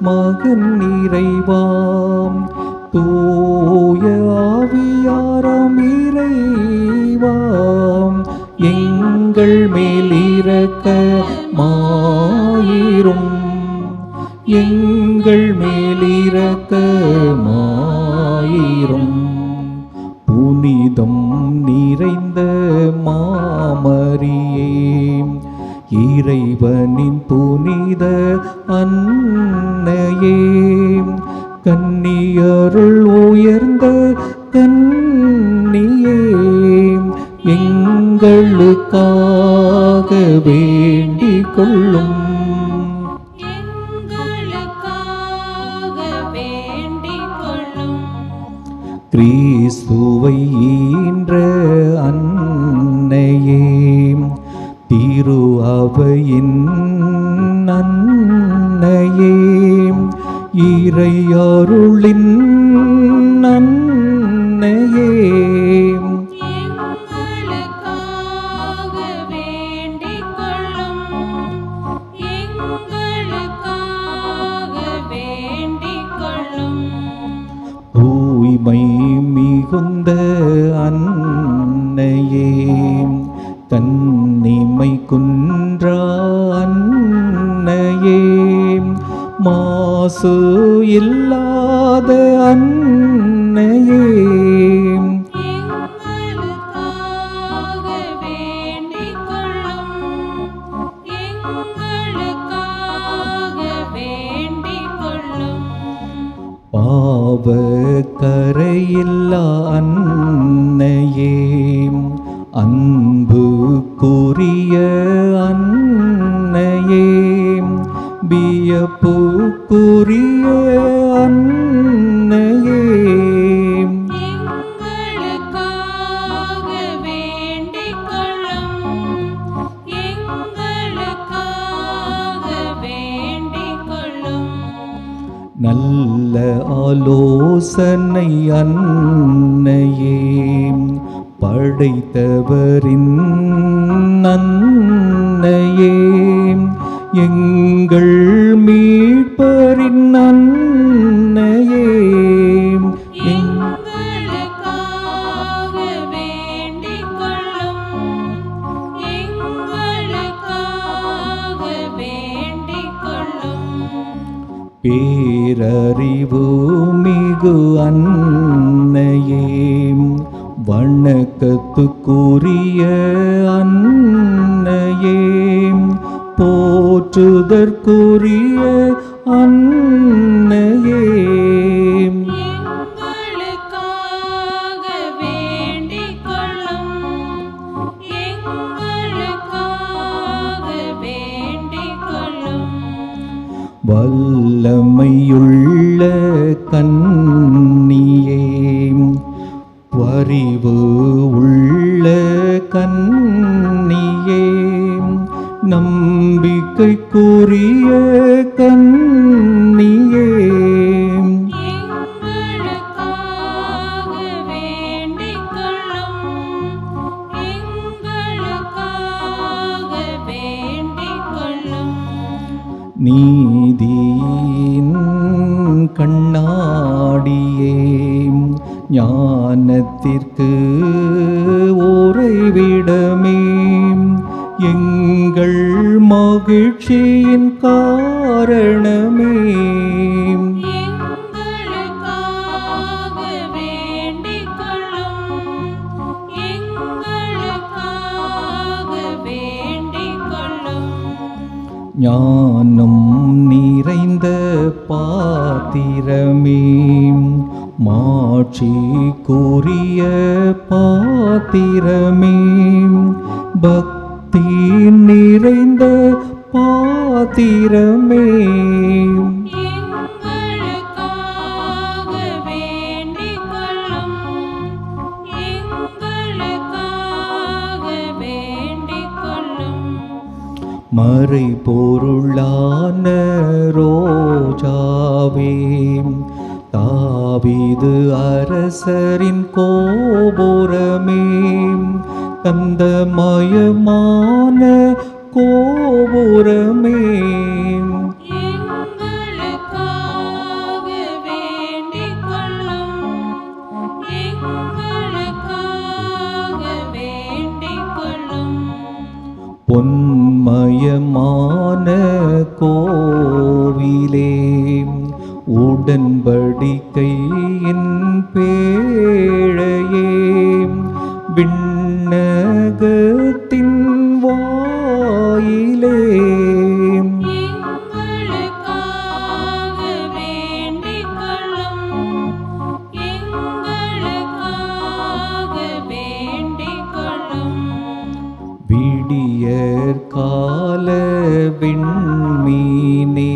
மகன் இறைவாம், தூய ஆவியாராம் இறைவாம், எங்கள் மேல் இரக்கமாயிரும், எங்கள் மேல் இரக்கமாயிரும். புனிதம் நிறைந்த மாமரியே, இறைவனின் புனித அன்னையே, கன்னியருள் உயர்ந்த கன்னியே, எங்களுக்காக வேண்டிக் கொள்ளும். கிறிஸ்துவை ஈன்ற அன்னையே, திரு அவையின் அன்னையே, இறையருளின் அன்னையே, எங்களுக்காக வேண்டிக் கொள்ளும். எங்களுக்காக குன்றா அன்னையே, மாசு இல்லாத அன்னையே, எங்களுக்காக வேண்டிக் கொள்ளும். எங்களுக்காக வேண்டிக் கொள்ளும். பாவ கரையில்லா அன்னையே, அன்புக்குரிய அன்னையே, வியப்புக்குரிய அன்னையே, எங்களுக்காக வேண்டிக் கொள்ளும். எங்களுக்காக வேண்டிக் கொள்ளும். நல்ல ஆலோசனை அன்னையே, படைத்தவரின் அன்னையே, எங்கள் மீட்பரின் அன்னையே, எங்களுக்காக வேண்டிக் கொள்ளும். எங்களுக்காக வேண்டிக் கொள்ளும். பேரறிவு மிகு அன்னையே, வணக்கத்துக்குரிய அன்னையே, போற்றுதற்குரிய அன்னையே, எங்களுக்காக வேண்டிக் கொள்ளும். எங்களுக்காக வேண்டிக் கொள்ளும். வல்லமையுள்ள கன்னியே, பரிவு உள்ள கன்னியே, நம்பிக்கைக்குரிய கன்னியே, எங்களுக்காக வேண்டிக் கொள்ளும். எங்களுக்காக வேண்டிக் கொள்ளும். நீதியின் கண்ணாடியே, ஞானத்திற்கு உறைவிடமே, எங்கள் மகிழ்ச்சியின் காரணமே, எங்களுக்காக வேண்டிக் கொள்ளும். எங்களுக்காக வேண்டிக் கொள்ளும். ஞானம் நிறைந்த பாத்திரமே, மாட்சிக்குரிய பாத்திரமே, பக்தி நிறைந்த பாத்திரமே, எங்களுக்காக வேண்டிக் கொள்ளும். எங்களுக்காக வேண்டிக் கொள்ளும். மறை பொருளான ரோஜாவே, தாவீது அரசரின் கோபுரமே, கந்தமயமான கோபுரமே, எங்களுக்காக வேண்டிக் கொள்ளும். எங்களுக்காக வேண்டிக் கொள்ளும். பொன்மயமான கோவிலே, உடன்படிக்கையின் பேழையே, விண்ணகத்தின் வாயிலே, எங்களுக்காக வேண்டிக் கொள்ளும். எங்களுக்காக வேண்டிக் கொள்ளும். விடியற் கால விண்மீனே,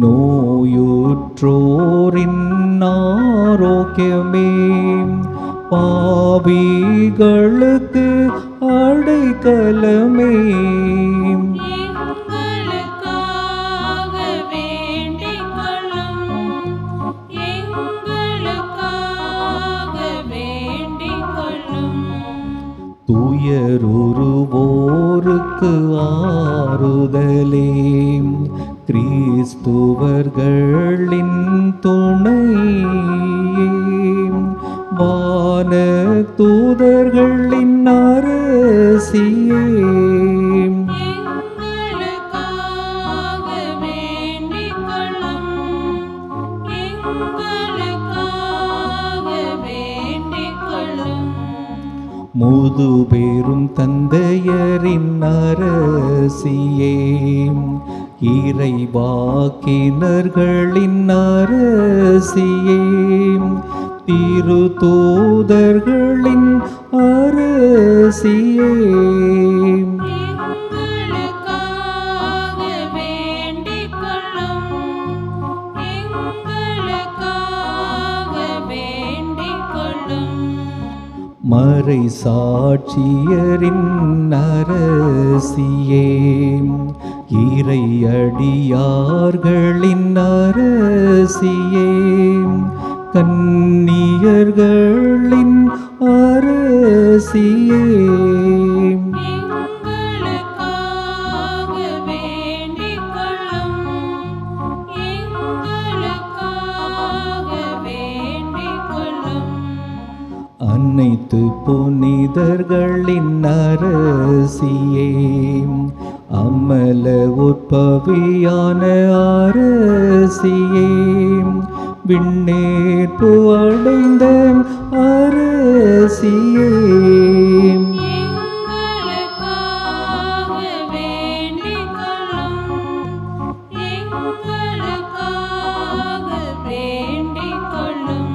நோயுற்றோரின் ஆரோக்கியமே, பாவிகளுக்கு அடைக்கலமே, எங்களுக்காக வேண்டிக் கொள்ளும். எங்களுக்காக வேண்டிக் கொள்ளும். துயருவோருக்கு ஆறுதலே, கிறிஸ்துவர்களின் துணையே, வான தூதர்களின் அரசியே, தூது பேரும் தந்தையரின் அரசியே, இறைவாக்கினர்களின் அரசியே, திரு தூதர்களின் அரசியே, எங்களுக்காக வேண்டிக் கொள்ளும். எங்களுக்காக வேண்டிக் கொள்ளும். மறை சாட்சியரின் அரசியே, இறையடியார்களின் அரசியே, கன்னியர்களின் அரசியே, எங்களுக்காக வேண்டிக் கொள்ளும். எங்களுக்காக வேண்டிக் கொள்ளும். அனைத்து புனிதர்களின் அரசியே, அமல உற்பவியான அரசியே, விண்ணேற்பு அடைந்த அரசியே, எங்களுக்காக வேண்டிக் கொள்ளும். எங்களுக்காக வேண்டிக் கொள்ளும்.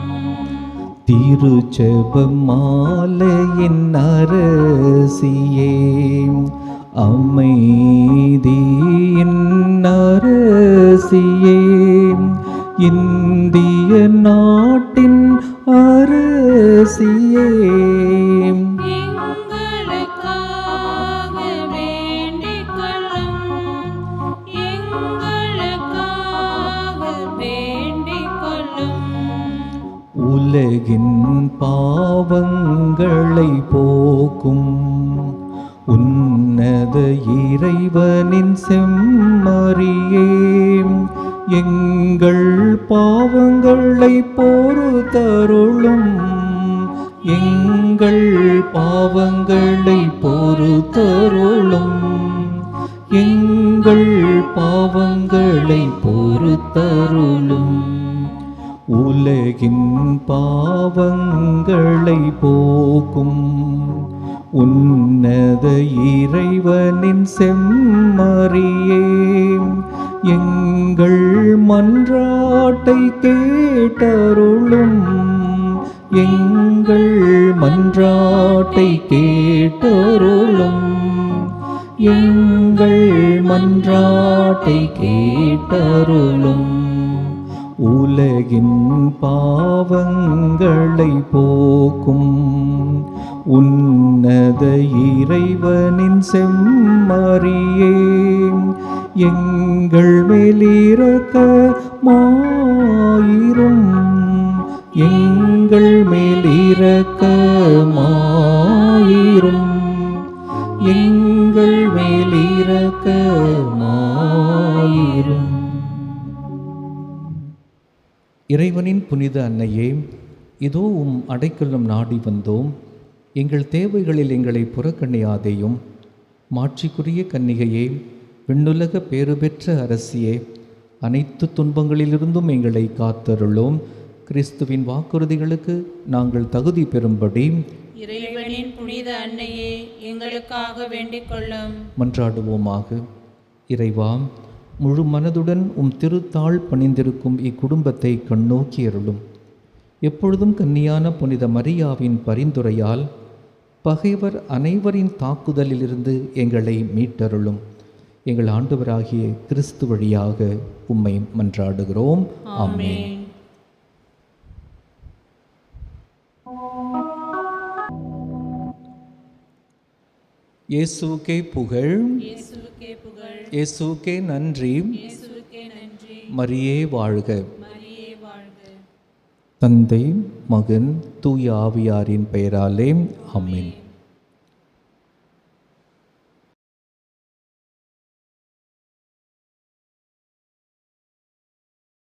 திருச்செபமாலையின் அரசியே, அமைதியின் அரசியே, இந்திய நாட்டின் அரசியே, எங்களுக்காக வேண்டிக் கொள்ளும். எங்களுக்காக வேண்டிக் கொள்ளும். உலகின் பாவங்களை போக்கும் உன்னத இறைவனின் செம்மறியே, எங்கள் பாவங்களை பொறுத்தருளும். எங்கள் பாவங்களை பொறுத்தருளும். எங்கள் பாவங்களை பொறுத்தருளும். உலகின் பாவங்களை போக்கும் உன்னத இறைவனின் செம்மறியே, எங்கள் மன்றாட்டை கேட்டருளும். எங்கள் மன்றாட்டை கேட்டருளும். எங்கள் மன்றாட்டை கேட்டருளும். உலகின் பாவங்களை போக்கும் உன்னத இறைவனின் செம்மறியே, எங்கள் மேலிரக்கமாயிரும். எங்கள் மேலிரக்கமாயிரும். எங்கள் மேலிரக்கமாயிரும். இறைவனின் புனித அன்னையே, இதோ அடைக்கலம் நாடி வந்தோம். எங்கள் தேவைகளில் எங்களை புறக்கணியாதேயும். மாட்சிக்குரிய கன்னிகையே, விண்ணுலக பேறு பெற்ற அரசியே, அனைத்து துன்பங்களிலிருந்தும் எங்களை காத்தருளும். கிறிஸ்துவின் வாக்குறுதிகளுக்கு நாங்கள் தகுதி பெறும்படி இறைவனின் புனித அன்னையே, எங்களுக்காக வேண்டிக் கொள்ளும். மன்றாடுவோமாக. இறைவா, முழு மனதுடன் திருத்தாள் பணிந்திருக்கும் இக்குடும்பத்தை கண்ணோக்கி அருளும். எப்பொழுதும் கன்னியான புனித மரியாவின் பரிந்துரையால் பகைவர் அனைவரின் தாக்குதலிலிருந்து எங்களை மீட்டருளும். எங்கள் ஆண்டவராகிய கிறிஸ்து வழியாக உம்மை மன்றாடுகிறோம். ஆமென். இயேசுவுக்கே புகழ். இயேசுவுக்கே புகழ். இயேசுவுக்கே நன்றி. இயேசுவுக்கே நன்றி. மரியே வாழ்க. மரியே வாழ்க. தந்தை, மகன், தூய ஆவியாரின் பெயராலே ஆமென்.